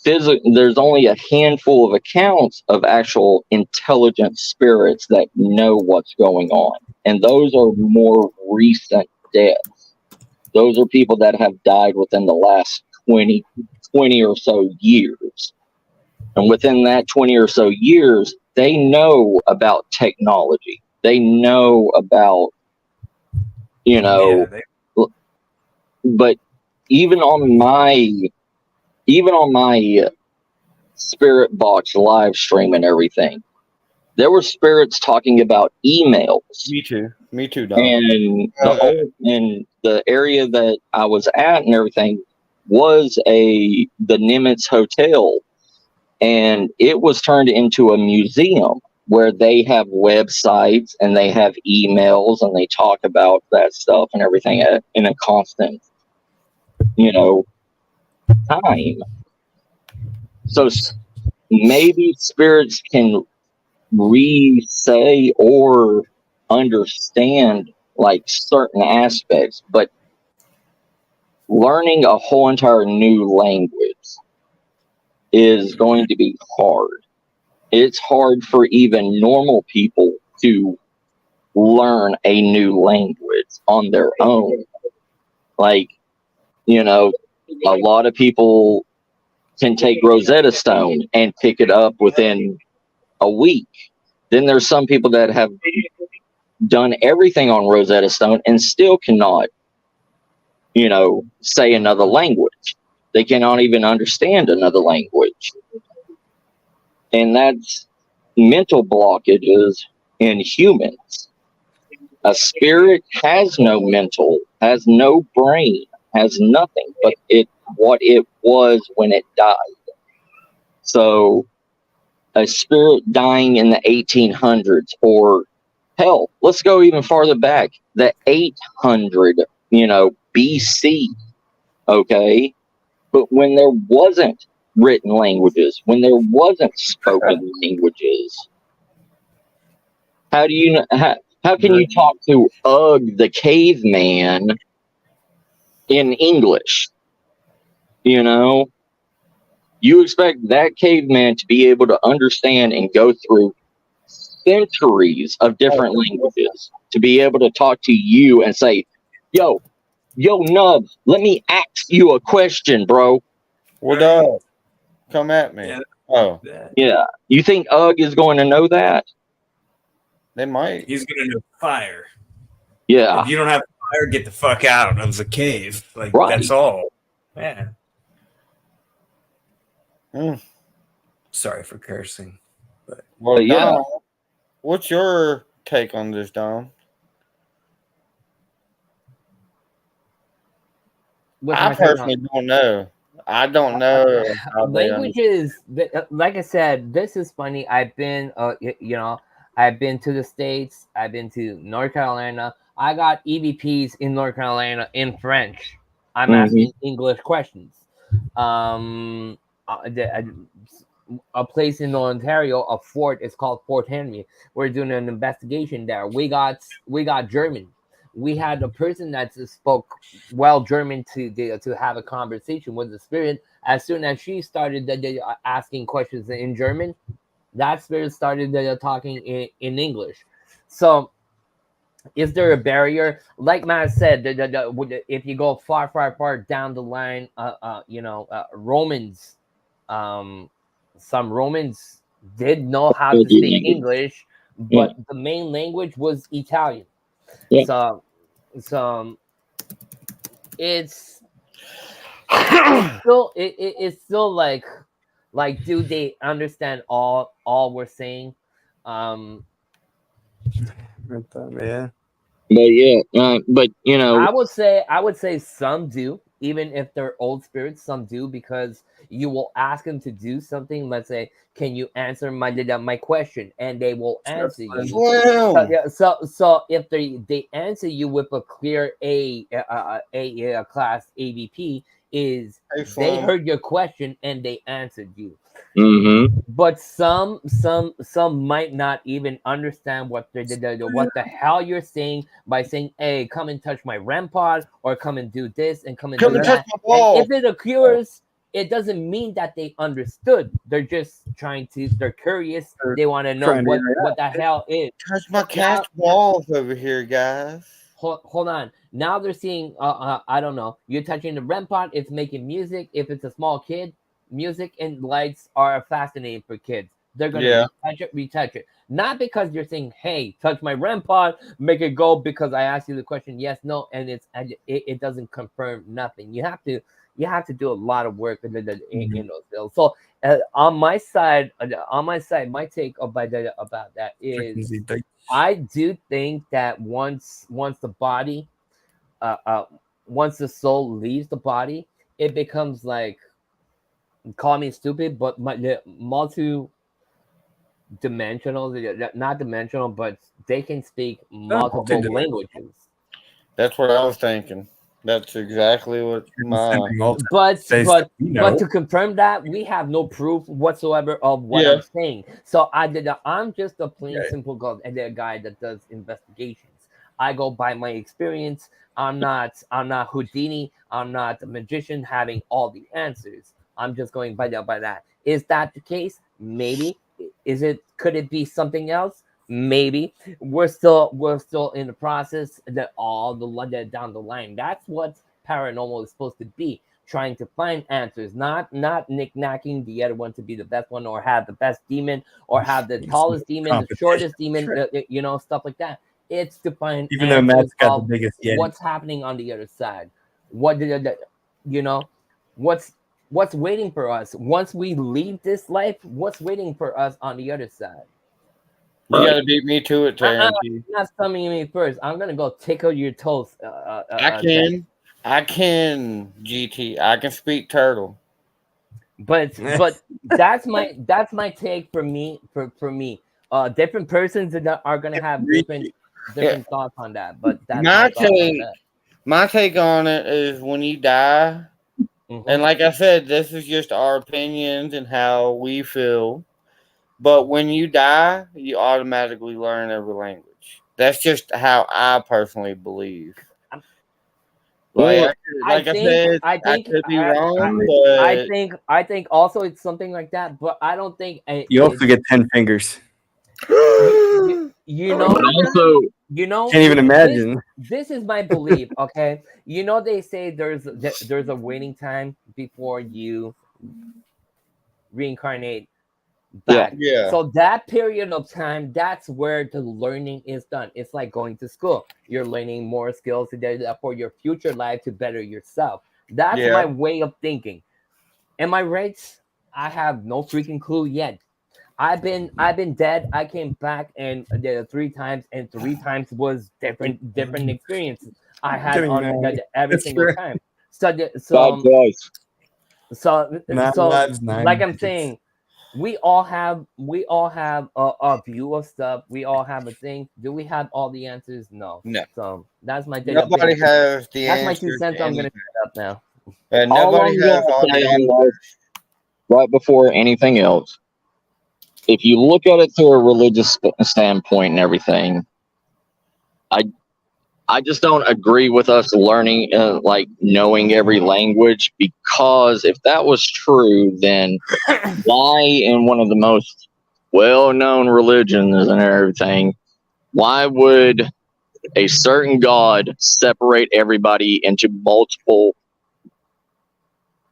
there's only a handful of accounts of actual intelligent spirits that know what's going on. And those are more recent deaths. Those are people that have died within the last 20 or so years. And within that 20 or so years, they know about technology. They know about, but even on my spirit box live stream and everything, there were spirits talking about emails. Me too, dog. And the area that I was at and everything was the Nimitz Hotel, and it was turned into a museum where they have websites and they have emails and they talk about that stuff and everything in a constant, time. So maybe spirits can re-say or understand like certain aspects, but learning a whole entire new language is going to be hard. It's hard for even normal people to learn a new language on their own. Like, you know, a lot of people can take Rosetta Stone and pick it up within a week. Then there's some people that have done everything on Rosetta Stone and still cannot, say another language. They cannot even understand another language. And that's mental blockages in humans. A spirit has no mental, has no brain, has nothing but what it was when it died. So a spirit dying in the 1800s, or hell, let's go even farther back, the 800, BC, okay? But when there wasn't written languages, when there wasn't spoken languages, how can you talk to Ugg the caveman in English? You expect that caveman to be able to understand and go through centuries of different languages to be able to talk to you and say, yo, Nub, let me ask you a question, bro. What up? Come at me. Yeah. Oh. Yeah. You think Ugg is going to know that? They might. He's going to know fire. Yeah. If you don't have fire, get the fuck out of the cave. Like, right. That's all. Yeah. Sorry for cursing. Well, yeah. Dom, what's your take on this, Dom? I personally don't know. I don't know. Languages, like I said, this is funny. I've been, I've been to the States. I've been to North Carolina. I got EVPs in North Carolina in French. I'm asking English questions. A place in Ontario, a fort, is called Fort Henry. We're doing an investigation there. We got German. We had a person that spoke well German to have a conversation with the spirit. As soon as she started asking questions in German, that spirit started talking in English. So, is there a barrier? Like Matt said, if you go far down the line, Romans, some Romans did know how to speak English, but the main language was Italian. Yeah. So it's still it's still like do they understand all we're saying? Yeah. But I would say some do, even if they're old spirits. Some do, because you will ask them to do something. Let's say, can you answer my question, and they will answer you. So if they answer you with a clear A class AVP, is they heard your question and they answered you. But some might not even understand what the hell you're saying by saying, "Hey, come and touch my REM pod," or "Come and do this," and "Come and do that." And if it occurs, it doesn't mean that they understood. They're just they're curious. They want to know what the hell is. Touch my cat's balls over here, guys. Hold on. Now they're seeing, I don't know. You're touching the REM pod. It's making music. If it's a small kid, music and lights are fascinating for kids. They're gonna retouch it. Not because you're saying, "Hey, touch my REM pod, make it go," because I asked you the question, yes, no, and it doesn't confirm nothing. You have to do a lot of work in those fields. So on my side, my take about that is, I do think that once the body, once the soul leaves the body, it becomes like, call me stupid, but multi-dimensional, not dimensional, but they can speak multiple languages. That's what I was thinking. That's exactly what but to confirm that, we have no proof whatsoever of what I'm saying. So I'm just a plain simple guy that does investigations. I go by my experience. I'm not Houdini. I'm not a magician having all the answers. I'm just going by that. Is that the case? Maybe. Is it? Could it be something else? Maybe. We're still in the process that all the down the line. That's what paranormal is supposed to be. Trying to find answers, not knick-knacking the other one to be the best one, or have the best demon, or have the tallest demon, the shortest demon, stuff like that. It's to find Even though Matt's answers got the of biggest Yeti. what's happening on the other side. What did what's waiting for us once we leave this life? What's waiting for us on the other side? You gotta beat me to it, Terrence. Not summoning me first. I'm gonna go tickle your toes. I can, GT. I can speak turtle. But that's my take for me. For me, different persons are gonna have different thoughts on that. But that's my thought on that. My take on it is when you die, and like I said, this is just our opinions and how we feel. But when you die, you automatically learn every language. That's just how I personally believe. I could be wrong, but I think also it's something like that. But I don't think you also get 10 fingers. You know, can't even imagine. This is my belief. Okay, they say there's a waiting time before you reincarnate back. Yeah. So that period of time, that's where the learning is done. It's like going to school. You're learning more skills for your future life to better yourself. That's my way of thinking. Am I right? I have no freaking clue yet. I've been dead. I came back and 3 times, and 3 times was different experiences I had on every single time. Like I'm saying, we all have a view of stuff. We all have a thing. Do we have all the answers? No. So that's my thing. Nobody has the that's answers. my 2 cents. I'm gonna shut up now. And nobody has all the answers. Right before anything else, if you look at it through a religious standpoint and everything, I just don't agree with us learning, knowing every language, because if that was true, then why in one of the most well-known religions and everything, why would a certain God separate everybody into multiple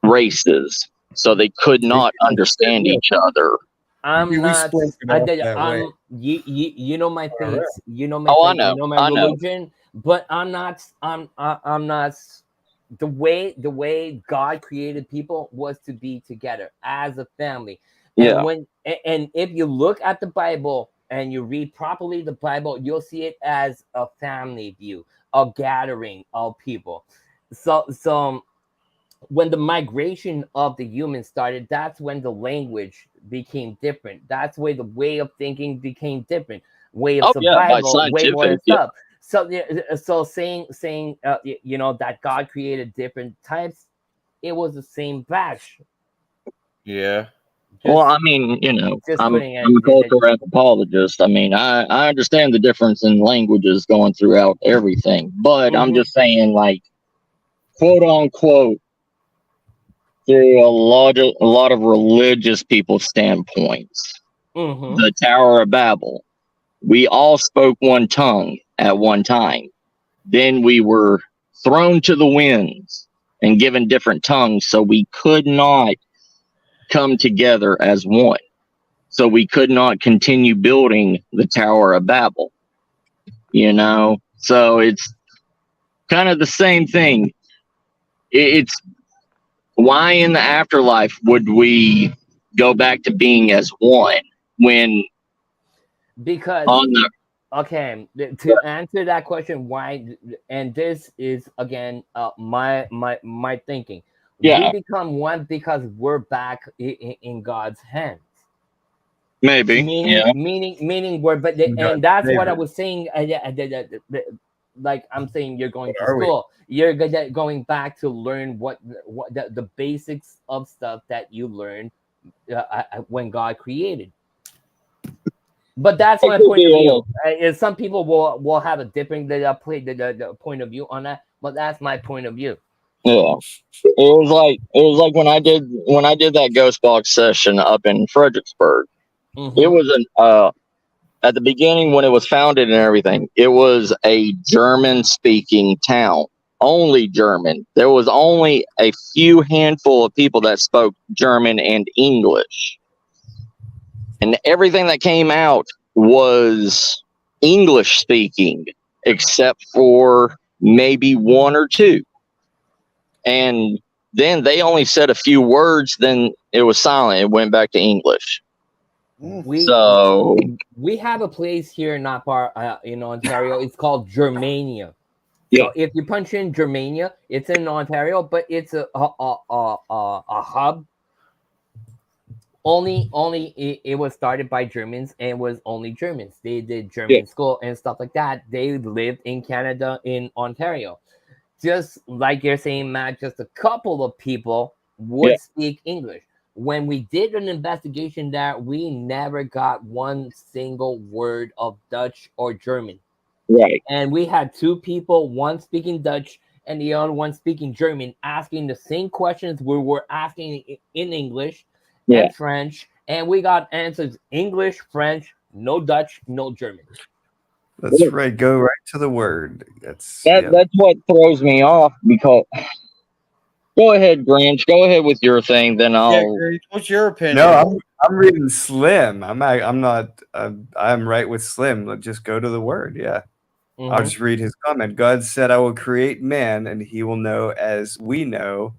races so they could not understand each other? I'm not. You know my face. You know my face. I know. You know my religion. But I'm not. I'm not. The way God created people was to be together as a family. And and if you look at the Bible and you read properly the Bible, you'll see it as a family view, a gathering of people. So when the migration of the humans started, that's when the language became different. That's where the way of thinking became different. Way of survival, way more stuff. So saying that God created different types, it was the same batch. Yeah. Well, I mean, I'm a cultural anthropologist. I mean, I understand the difference in languages going throughout everything, but I'm just saying, quote unquote, through a lot of religious people's standpoints, the Tower of Babel, we all spoke one tongue at one time. Then we were thrown to the winds and given different tongues, so we could not come together as one. So we could not continue building the Tower of Babel. So it's kind of the same thing. It's why in the afterlife would we go back to being as one when okay, to answer that question, why, and this is again my thinking. We become one because we're back in God's hands. Maybe, meaning we're, and that's what I was saying. Like I'm saying, you're going to school. You're going back to learn what the basics of stuff that you learned when God created. But that's It my could point of be view. Is some people will have a different the point of view on that, but that's my point of view. Yeah. It was like when I did that ghost box session up in Fredericksburg. It was an at the beginning when it was founded and everything, it was a German speaking town. Only German. There was only a few handful of people that spoke German and English. And everything that came out was English speaking, except for maybe one or two. And then they only said a few words, then it was silent. It went back to English. We have a place here in Ontario. It's called Germania. Yeah. So if you punch in Germania, it's in Ontario, but it's a hub. Only it was started by Germans and was only Germans. They did German school and stuff like that. They lived in Canada, in Ontario. Just like you're saying, Matt, just a couple of people would speak English. When we did an investigation there, we never got one single word of Dutch or German. Right. And we had two people, one speaking Dutch and the other one speaking German, asking the same questions we were asking in English and French. And we got answers English, French, no Dutch, no German. That's right. Go right to the word. That's what throws me off, because go ahead, Grinch. Go ahead with your thing, then I'll. Grinch, what's your opinion? No, I'm reading Slim. I'm not. I'm right with Slim. Let's just go to the word. Yeah. Mm-hmm. I'll just read his comment. God said, "I will create man, and he will know as we know."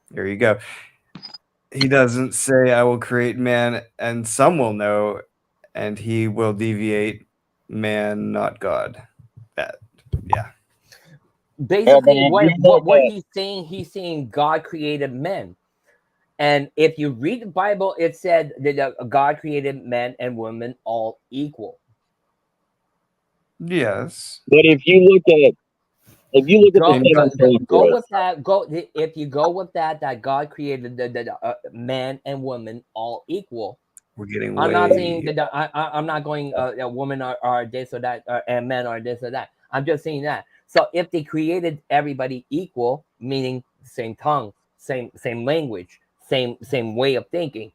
There you go. He doesn't say, "I will create man, and some will know, and he will deviate man, not God." Basically, what he's saying, God created men. And if you read the Bible, it said that God created men and women all equal. Yes. But if you look at if you go with that God created the man and women all equal. We're getting. I'm not saying that I'm not going. A woman are this or that, and men are this or that. I'm just saying that. So if they created everybody equal, meaning same tongue, same language, same way of thinking,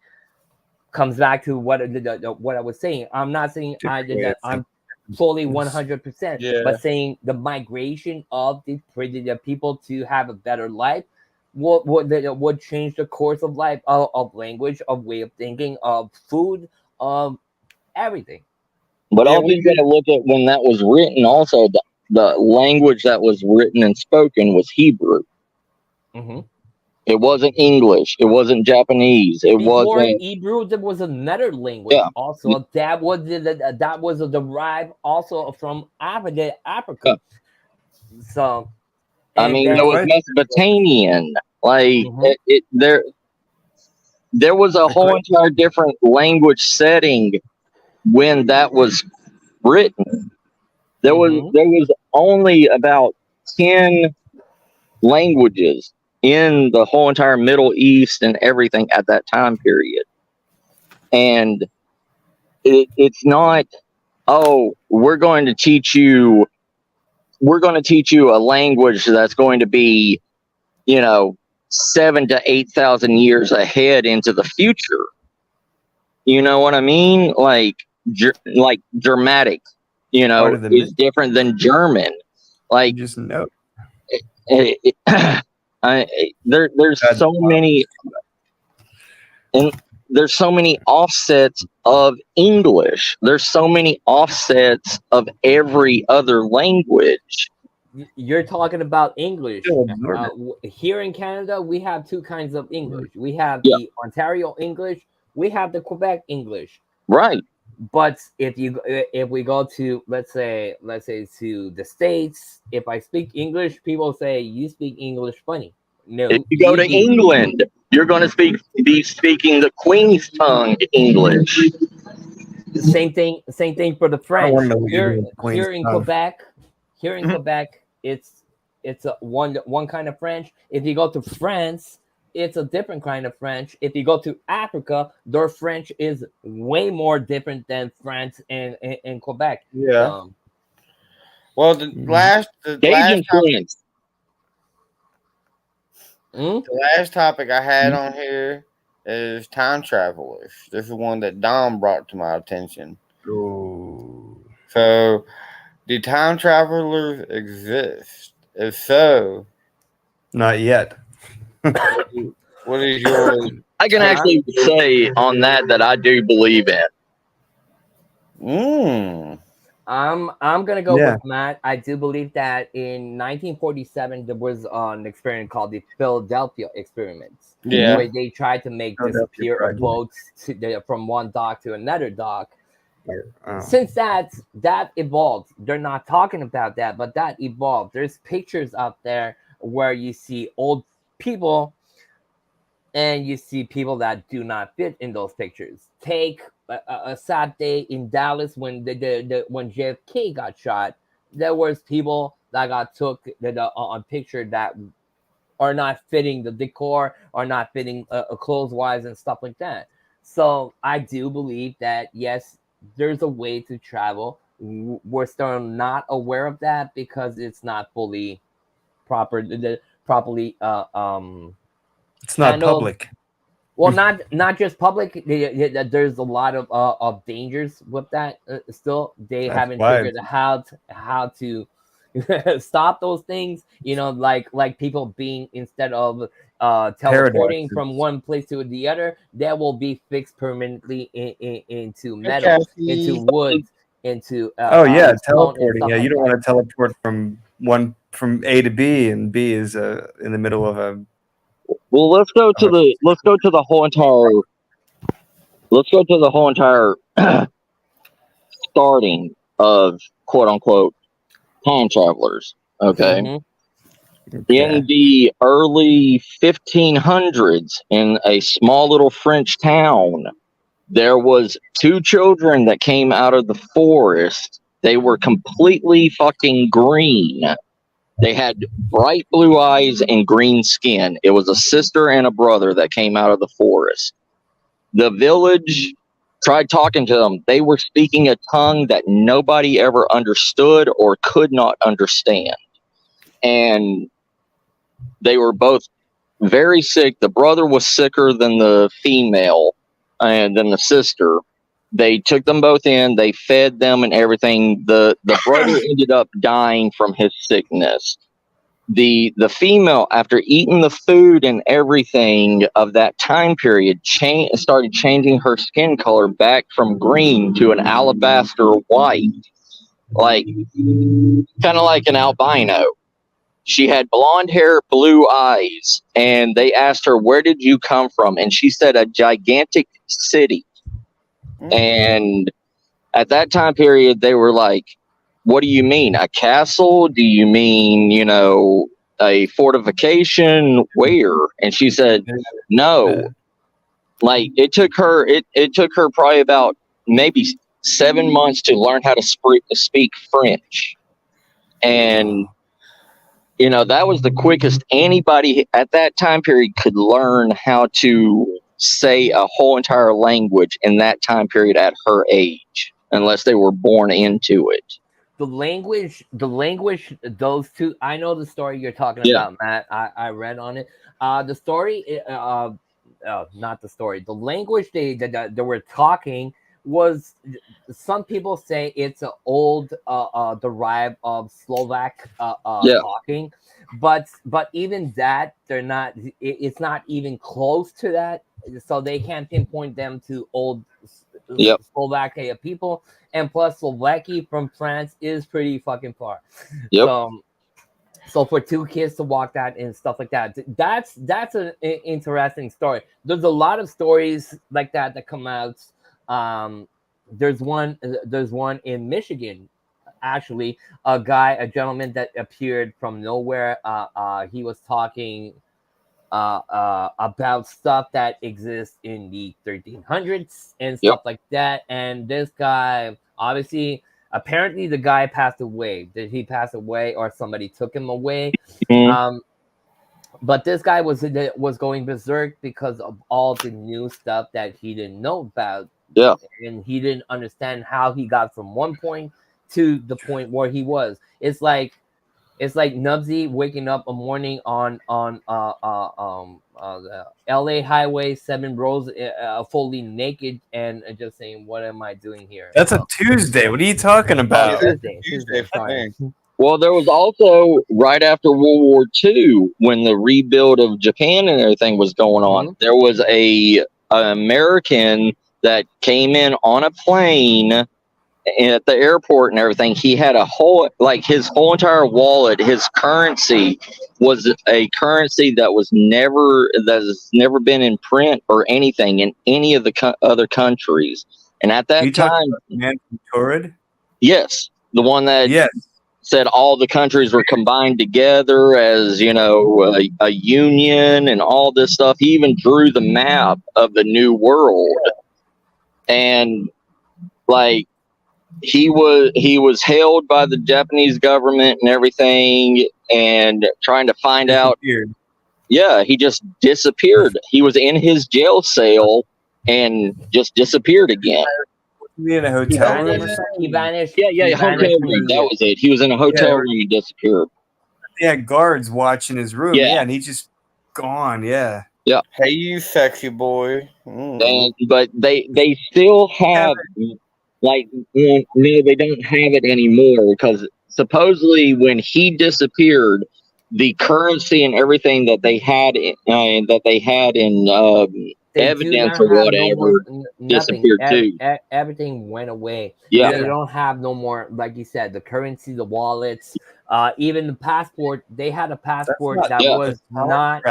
comes back to what I was saying. I'm not saying I did that. I'm fully 100%, but saying the migration of the people to have a better life would change the course of life, of language, of way of thinking, of food, of everything. But also you got to look at when that was written. Also, the language that was written and spoken was Hebrew. Mm-hmm. It wasn't English. It wasn't Japanese. Before Hebrew, there was another language. Yeah. Also, that was derived also from Africa. Yeah. So, I mean, there was Mesopotamian. Like there was a whole entire different language setting when that was written. There was only about 10 languages in the whole entire Middle East and everything at that time period. And it's not, we're going to teach you a language that's going to be, 7,000 to 8,000 years ahead into the future. You know what I mean? Like Germanic, is different than German. Like, you just know. There's so many, and there's so many offsets of English. There's so many offsets of every other language. You're talking about English. Here in Canada, we have two kinds of English. We have the Ontario English. We have the Quebec English. Right. But if we go to let's say to the States, if I speak English, people say you speak English funny. No. If you go to England, you're going to be speaking the Queen's tongue English. Same thing for the French. Here in Quebec, it's a one kind of French. If you go to France, it's a different kind of French. If you go to Africa, their French is way more different than France and Quebec. Yeah. Well, the Cajun French. last topic I had on here is time travelers. This is one that Dom brought to my attention. Oh. So, do time travelers exist? If so, Not yet. what is your? I can actually say on that I do believe in. I'm gonna go with Matt. I do believe that in 1947 there was an experiment called the Philadelphia experiments, where they tried to make disappear boats from one dock to another dock. Since that evolved, they're not talking about that, but that evolved. There's pictures out there where you see old people and you see people that do not fit in those pictures. Take a sad day in Dallas when when JFK got shot. There was people that got took on picture that are not fitting the decor, or not fitting clothes wise and stuff like that. So I do believe that yes, there's a way to travel. We're still not aware of that because it's not fully properly it's not public. Well, not just public. There's a lot of dangers with that. Still, they haven't figured out how to stop those things. You know, like people being, instead of teleporting from one place to the other, that will be fixed permanently into metal, into wood, into teleporting. Yeah, you don't want to teleport from A to B, and B is in the middle of a. Well, let's go to the whole entire starting of quote unquote time travelers. Okay. In the early 1500s, in a small little French town, there was 2 children that came out of the forest. They were completely fucking green. They had bright blue eyes and green skin. It was a sister and a brother that came out of the forest. The village tried talking to them. They were speaking a tongue that nobody ever understood or could not understand. And they were both very sick. The brother was sicker than the female and than the sister. They took them both in. They fed them and everything. The brother ended up dying from his sickness. The female, after eating the food and everything of that time period, started changing her skin color back from green to an alabaster white, like kind of like an albino. She had blonde hair, blue eyes, and they asked her, "Where did you come from?" And she said, "A gigantic city." And at that time period, they were like, "What do you mean? A castle? Do you mean, a fortification? Where?" And she said, "No." Like it took her probably about maybe 7 months to learn how to speak French. And that was the quickest anybody at that time period could learn how to say a whole entire language in that time period at her age, unless they were born into it. The language, those two, I know the story you're talking about, Matt. I read on it. The story, not the story. The language they were talking was, some people say it's an old derived of Slovak talking, but even that, they're not. It's not even close to that, so they can't pinpoint them to old Slovakia people. And plus, Slovakia from France is pretty fucking far. So for 2 kids to walk that and stuff like that, that's an interesting story. There's a lot of stories like that come out. There's one in Michigan, actually, a gentleman that appeared from nowhere. He was talking about stuff that exists in the 1300s and stuff like that. And this guy, obviously, apparently the guy passed away. Did he pass away or somebody took him away? But this guy was going berserk because of all the new stuff that he didn't know about. Yeah. And he didn't understand how he got from one point to the point where he was. It's like Nubsy waking up a morning on the LA highway, 7 rows, fully naked, and just saying, "What am I doing here?" That's a Tuesday. What are you talking about? Tuesday. for Sorry. me. Well, there was also right after World War II, when the rebuild of Japan and everything was going on, there was an American that came in on a plane at the airport and everything. He had a whole, like his whole entire wallet, his currency was a currency that has never been in print or anything in any of the other countries. And at that You talking time, about the man from Torrid? yes, the one that Yes. said all the countries were combined together as, you know, a union and all this stuff. He even drew the map of the new world. And like he was held by the Japanese government and everything, and trying to find out. Yeah, he just disappeared. He was in his jail cell and just disappeared again. He in a hotel room or something? He vanished. Yeah, hotel room. That was it. He was in a hotel room and disappeared. He had guards watching his room. Yeah. And he just gone. Yeah. Yeah. Hey, you sexy boy. But they still have, like, no, they don't have it anymore, because supposedly when he disappeared, the currency and everything that they had in evidence or whatever disappeared too. Everything went away. Yeah. They don't have no more, like you said, the currency, the wallets, even the passport. They had a passport that was not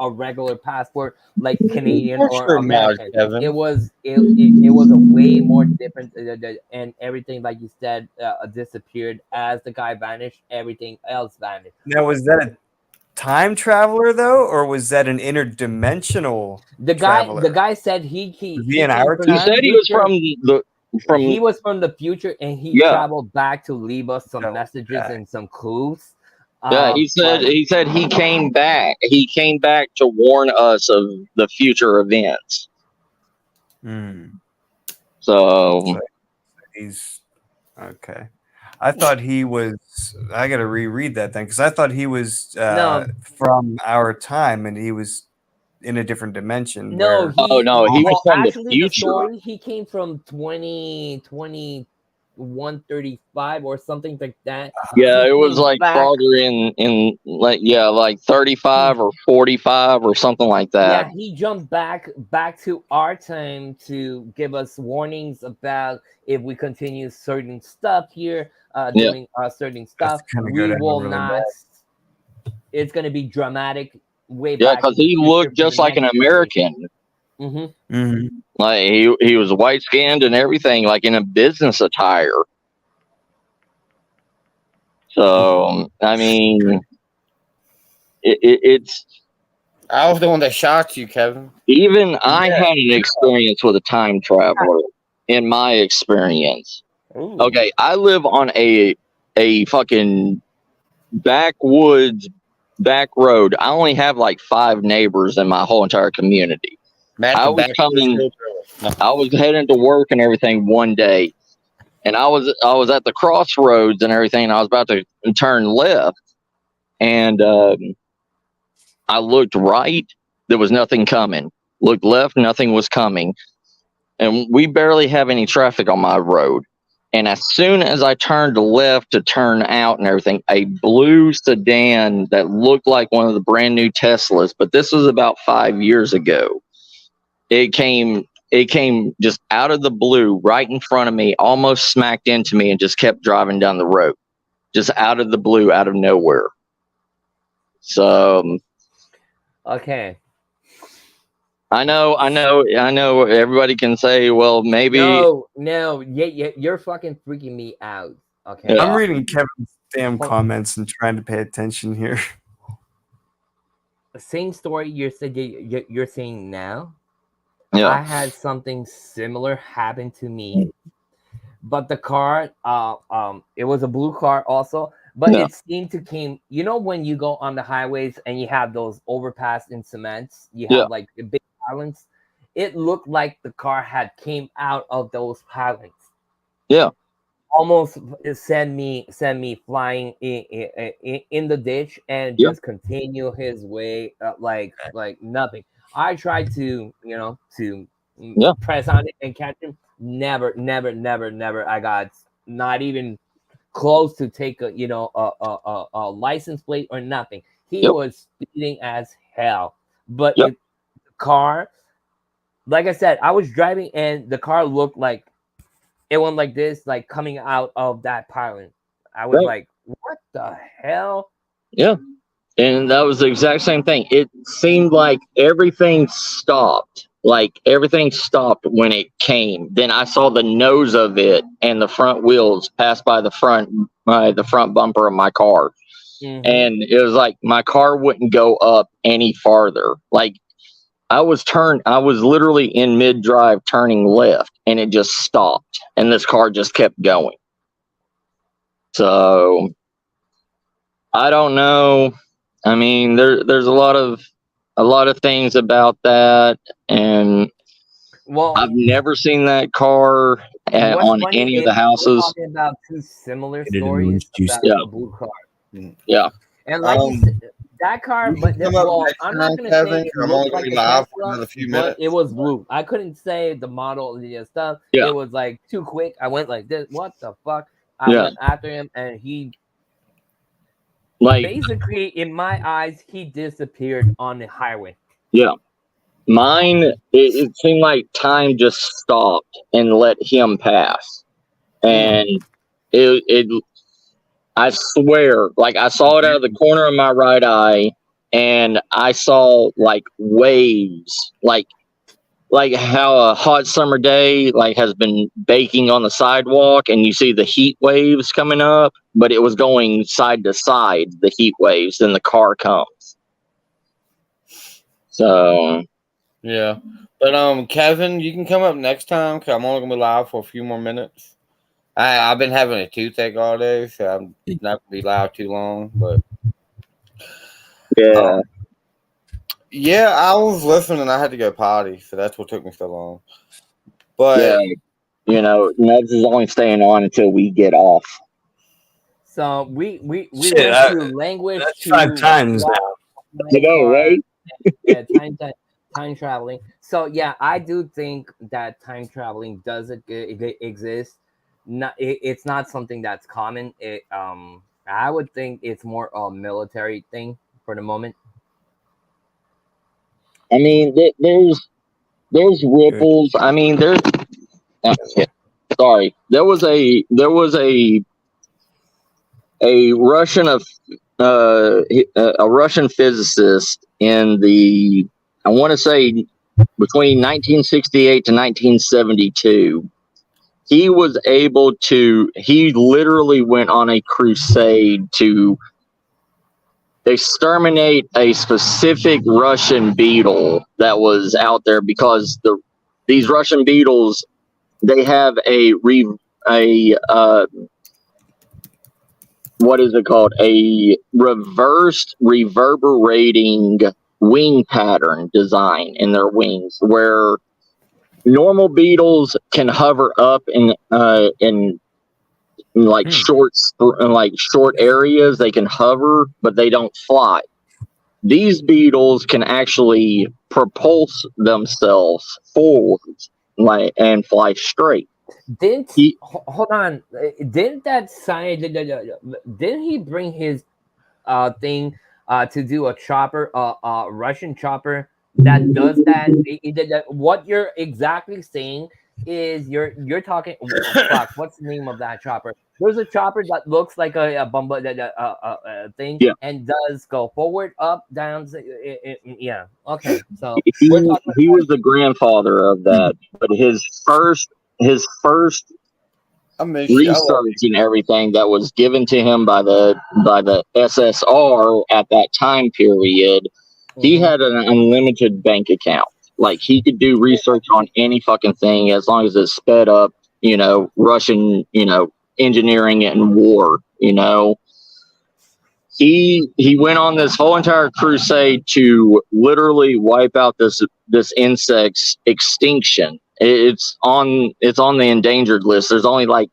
a regular passport like Canadian or American. It was a way more different, and everything, like you said, disappeared as the guy vanished. Everything else vanished. Now, was that a time traveler though, or was that an interdimensional traveler? The guy said he said he was he was from the future, and he traveled back to leave us some messages and some clues. Yeah, he said he came back. He came back to warn us of the future events. So he's okay. I thought he was. I got to reread that then, because I thought he was from our time, and he was in a different dimension. No, he was from the future. Story, he came from 2135 or something like that. Yeah, it was like farther in like 35 or 45 or something like that. Yeah, he jumped back to our time to give us warnings about if we continue certain stuff here, doing certain stuff, we will not. It's going to be dramatic. Way back. Yeah, because he looked just like an American. Like he was white skinned and everything, like in a business attire. So I mean, it's. I was the one that shot you, Kevin. Even I had an experience with a time traveler. In my experience, okay, I live on a fucking backwoods back road. I only have like 5 neighbors in my whole entire community. I was heading to work and everything one day, and I was at the crossroads and everything, and I was about to turn left, and I looked right, there was nothing coming. Looked left, nothing was coming, and we barely have any traffic on my road. And as soon as I turned left to turn out and everything, a blue sedan that looked like one of the brand new Teslas, but this was about 5 years ago. It came just out of the blue, right in front of me, almost smacked into me, and just kept driving down the road, just out of the blue, out of nowhere. So, okay. I know. Everybody can say, "Well, maybe." No, you're fucking freaking me out. Okay, I'm reading Kevin's damn comments and trying to pay attention here. The same story you're saying now. Yeah. I had something similar happen to me, but the car, it was a blue car also, but No. it seemed to came. You know when you go on the highways and you have those overpass in cements, you have Yeah. like big islands. It looked like the car had came out of those pilings. Yeah. Almost send me flying in the ditch and Yeah. just continue his way like nothing. I tried to Yeah. press on it and catch him. Never. I got not even close to take a license plate or nothing. He Yep. was speeding as hell, but Yep. the car, like I said, I was driving and the car looked like it went like this, like coming out of that piling. I was Right. like, what the hell? Yeah. And that was the exact same thing. It seemed like everything stopped. Like everything stopped when it came. Then I saw the nose of it and the front wheels pass by the front bumper of my car. Mm-hmm. And it was like my car wouldn't go up any farther. Like I was literally in mid drive turning left and it just stopped and this car just kept going. So I don't know. I mean, there's a lot of things about that, and Well, I've never seen that car what's on funny any of is the we're houses. talking about two similar It didn't stories lose juice. about Yeah. a blue car. Yeah. And like you said, that car, You but can come up well, next I'm time, not gonna Kevin, say it 'cause I'm only looked gonna like be a live for Tesla, another few but minutes. it was blue. I couldn't say the model and stuff. Yeah. It was like too quick. I went like this. What the fuck? I Yeah. went after him, and he Like, basically, in my eyes, he disappeared on the highway. yeah. Mine, it seemed like time just stopped and let him pass. And it I swear, like I saw it out of the corner of my right eye, and I saw like waves, like how a hot summer day like has been baking on the sidewalk, and you see the heat waves coming up, but it was going side to side, the heat waves, then the car comes. So Yeah, but Kevin, you can come up next time because I'm only gonna be live for a few more minutes. I've been having a toothache all day, so I'm not gonna be live too long. But yeah, yeah, I was listening. I had to go potty, so that's what took me so long. But yeah, Neds is only staying on until we get off. So we Shit, went to language That's to 5 times now. I know, right? Yeah, time traveling. So yeah, I do think that time traveling does exist. Not it's not something that's common. I would think it's more a military thing for the moment. I mean, there's ripples. I mean, there's sorry, there was a Russian a Russian physicist in the, I want to say, between 1968 to 1972. He was able to. He literally went on a crusade to exterminate a specific Russian beetle that was out there, because these Russian beetles, they have a what is it called? A reversed reverberating wing pattern design in their wings, where normal beetles can hover up in like short areas. They can hover, but they don't fly. These beetles can actually propulse themselves forwards, and fly straight. Hold on? Didn't that science? Didn't he bring his thing to do a chopper, Russian chopper that does that? What you're exactly saying is you're talking. Fuck, what's the name of that chopper? There's a chopper that looks like a bumble thing, Yeah. and does go forward, up, down. Yeah. Okay. So He we're talking. he was the grandfather of that, but his first I miss you. I love research and everything that was given to him by the SSR at that time period, he had an unlimited bank account. Like, he could do research on any fucking thing as long as it sped up, Russian, engineering and war, he went on this whole entire crusade to literally wipe out this insect's extinction. It's on the endangered list. There's only like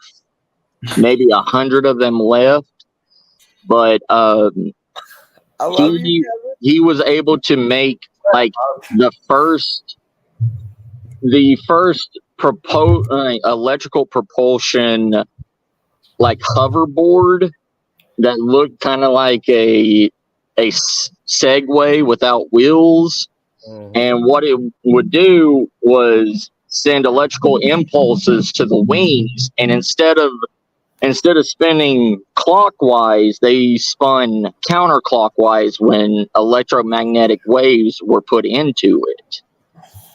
maybe 100 of them left, but I love you. he was able to make like the first electrical propulsion like hoverboard that looked kind of like a Segway without wheels. And what it would do was send electrical impulses to the wings, and instead of spinning clockwise, they spun counterclockwise when electromagnetic waves were put into it.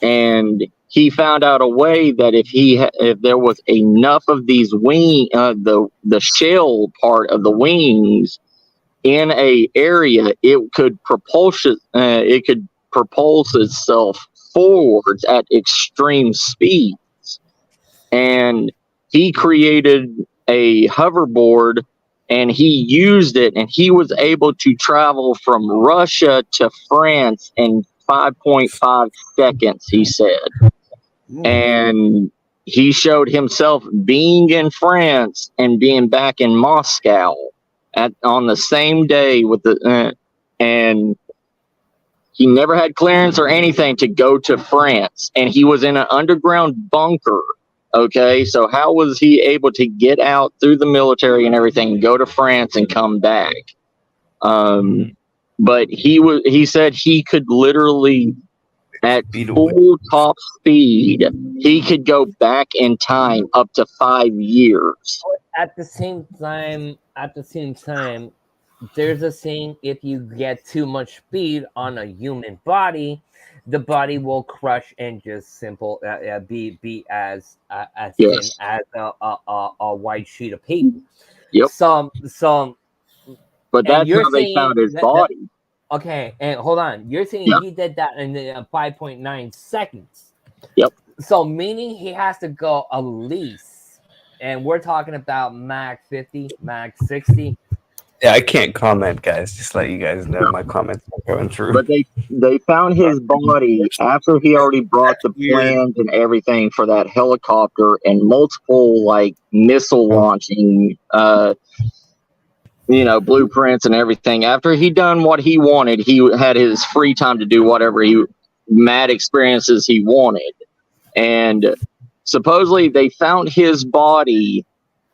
And he found out a way that if there was enough of these the shell part of the wings in a area, it could propulse itself forwards at extreme speeds. And he created a hoverboard, and he used it, and he was able to travel from Russia to France in 5.5 seconds, he said. And he showed himself being in France and being back in Moscow on the same day and he never had clearance or anything to go to France, and he was in an underground bunker. Okay, so how was he able to get out through the military and everything, go to France and come back? But he said he could literally, at full top speed, he could go back in time up to 5 years. At the same time, there's a saying: if you get too much speed on a human body, the body will crush and just be as thin as a white sheet of paper. Yep. But that's how they found his body. Okay, and hold on. You're saying he did that in 5.9 seconds. Yep. So meaning he has to go at least, and we're talking about Mach 50, Mach 60. Yeah, I can't comment, guys. Just let you guys know my comments are going through. But they found his body after he already brought the plans and everything for that helicopter and multiple like missile launching blueprints and everything. After he done what he wanted, he had his free time to do whatever mad experiences he wanted. And supposedly they found his body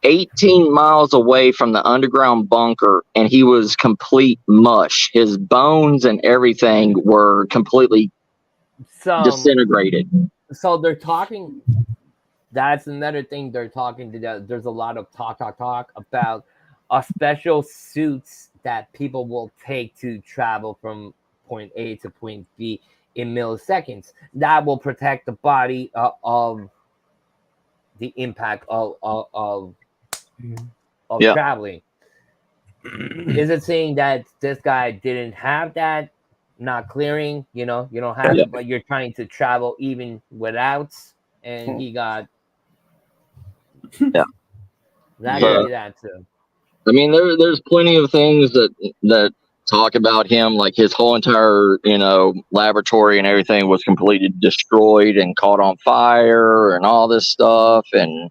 18 miles away from the underground bunker, and he was complete mush. His bones and everything were completely disintegrated. So they're talking. That's another thing they're talking to. There's a lot of talk about special suits that people will take to travel from point A to point B in milliseconds. That will protect the body of the impact of traveling. Is it saying that this guy didn't have that, not clearing? You don't have it, but you're trying to travel even without, and he got that could be that too. I mean, there's plenty of things that talk about him, like his whole entire laboratory and everything was completely destroyed and caught on fire and all this stuff. And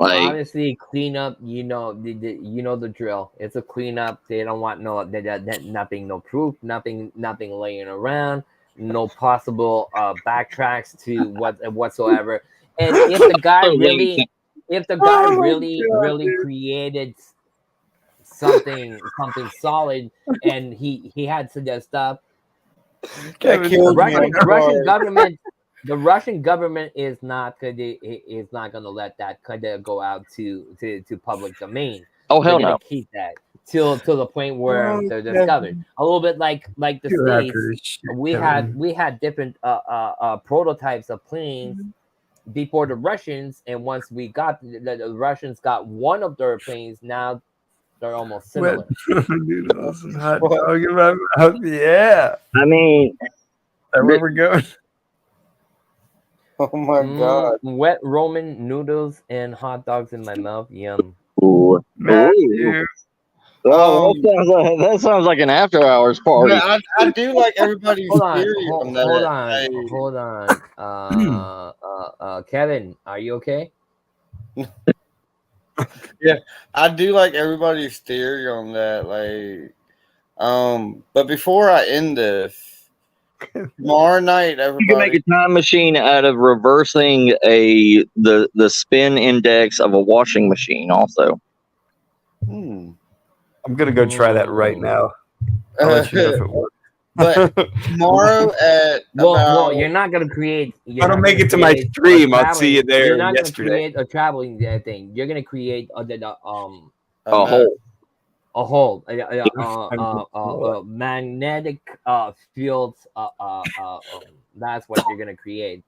like, honestly, cleanup, the drill. It's a cleanup. They don't want nothing, no proof, nothing laying around, no possible backtracks to whatsoever. And if the guy really created something solid, and he had to that stuff, the Russian government is not gonna let that go out to public domain. Oh hell no! Keep that till the point where they're discovered. A little bit like the States. We had different prototypes of planes before the Russians, and once we got the Russians got one of their planes, now they're almost similar. Noodles and hot dog in my mouth. Yeah. I mean, that's where we're going. Oh my god! Wet Roman noodles and hot dogs in my mouth. Yum. Ooh. Matthew. Oh, that sounds like an after hours party. I do like everybody's Hold on, theory on that. hold on. Kevin, are you okay? Yeah, I do like everybody's theory on that. But before I end this, tomorrow night, You can make everybody. a time machine out of reversing the spin index of a washing machine. Also, Hmm. I'm gonna go try that right now. I'll let you know if it works. But tomorrow at Well, you're not gonna create. I don't make it to my stream. I'll see you there. You're not gonna yesterday. create a traveling thing. You're gonna create a hole. a hole, a magnetic field. That's what you're gonna create.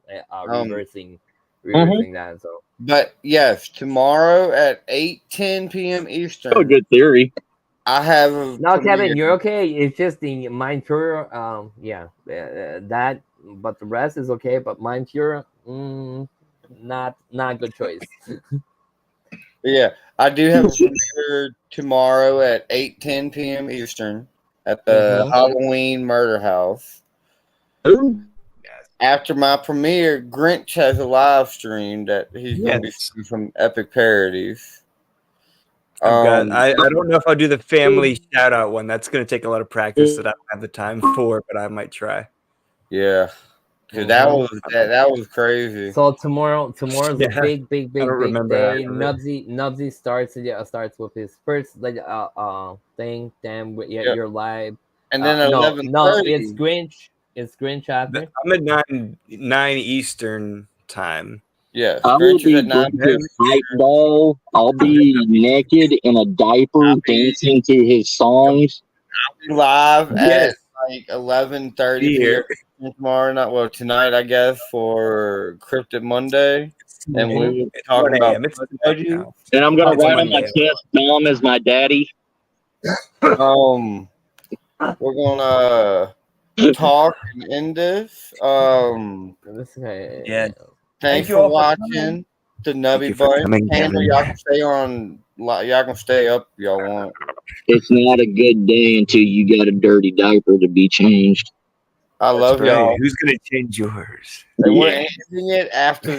Reversing that. So, but yes, tomorrow at 8:10 p.m. Eastern. Oh, good theory. I have no, Kevin, you're okay. It's just the Mind Pure. That, but the rest is okay. But Mind Pure, not good choice. Yeah, I do have a premiere tomorrow at 8:10 p.m. Eastern at the Halloween Murder House. Ooh. After my premiere, Grinch has a live stream that he's going to be streaming from Epic Parodies. I don't know if I'll do the family shout out one. That's going to take a lot of practice that I don't have the time for, but I might try. Yeah, because that was crazy. So tomorrow's a big day. Nubsy starts with his first thing. Then you're live, and then 11:30. No, it's Grinch. It's Grinch after. I'm at 9 Eastern time. Yes, I will be Grinch's hype ball. I'll be naked in a diaper dancing to his songs. I'll be live at like 11:30 p.m. tomorrow night. Well, tonight I guess for Cryptid Monday, and we will be talking about. And I'm gonna write on my chest, "Dom is my daddy." We're gonna talk and end this. Thanks for watching the Nubby Bunch. Y'all can stay on. Y'all can stay up if y'all want. It's not a good day until you got a dirty diaper to be changed. I love y'all. Who's gonna change yours? And we're ending it after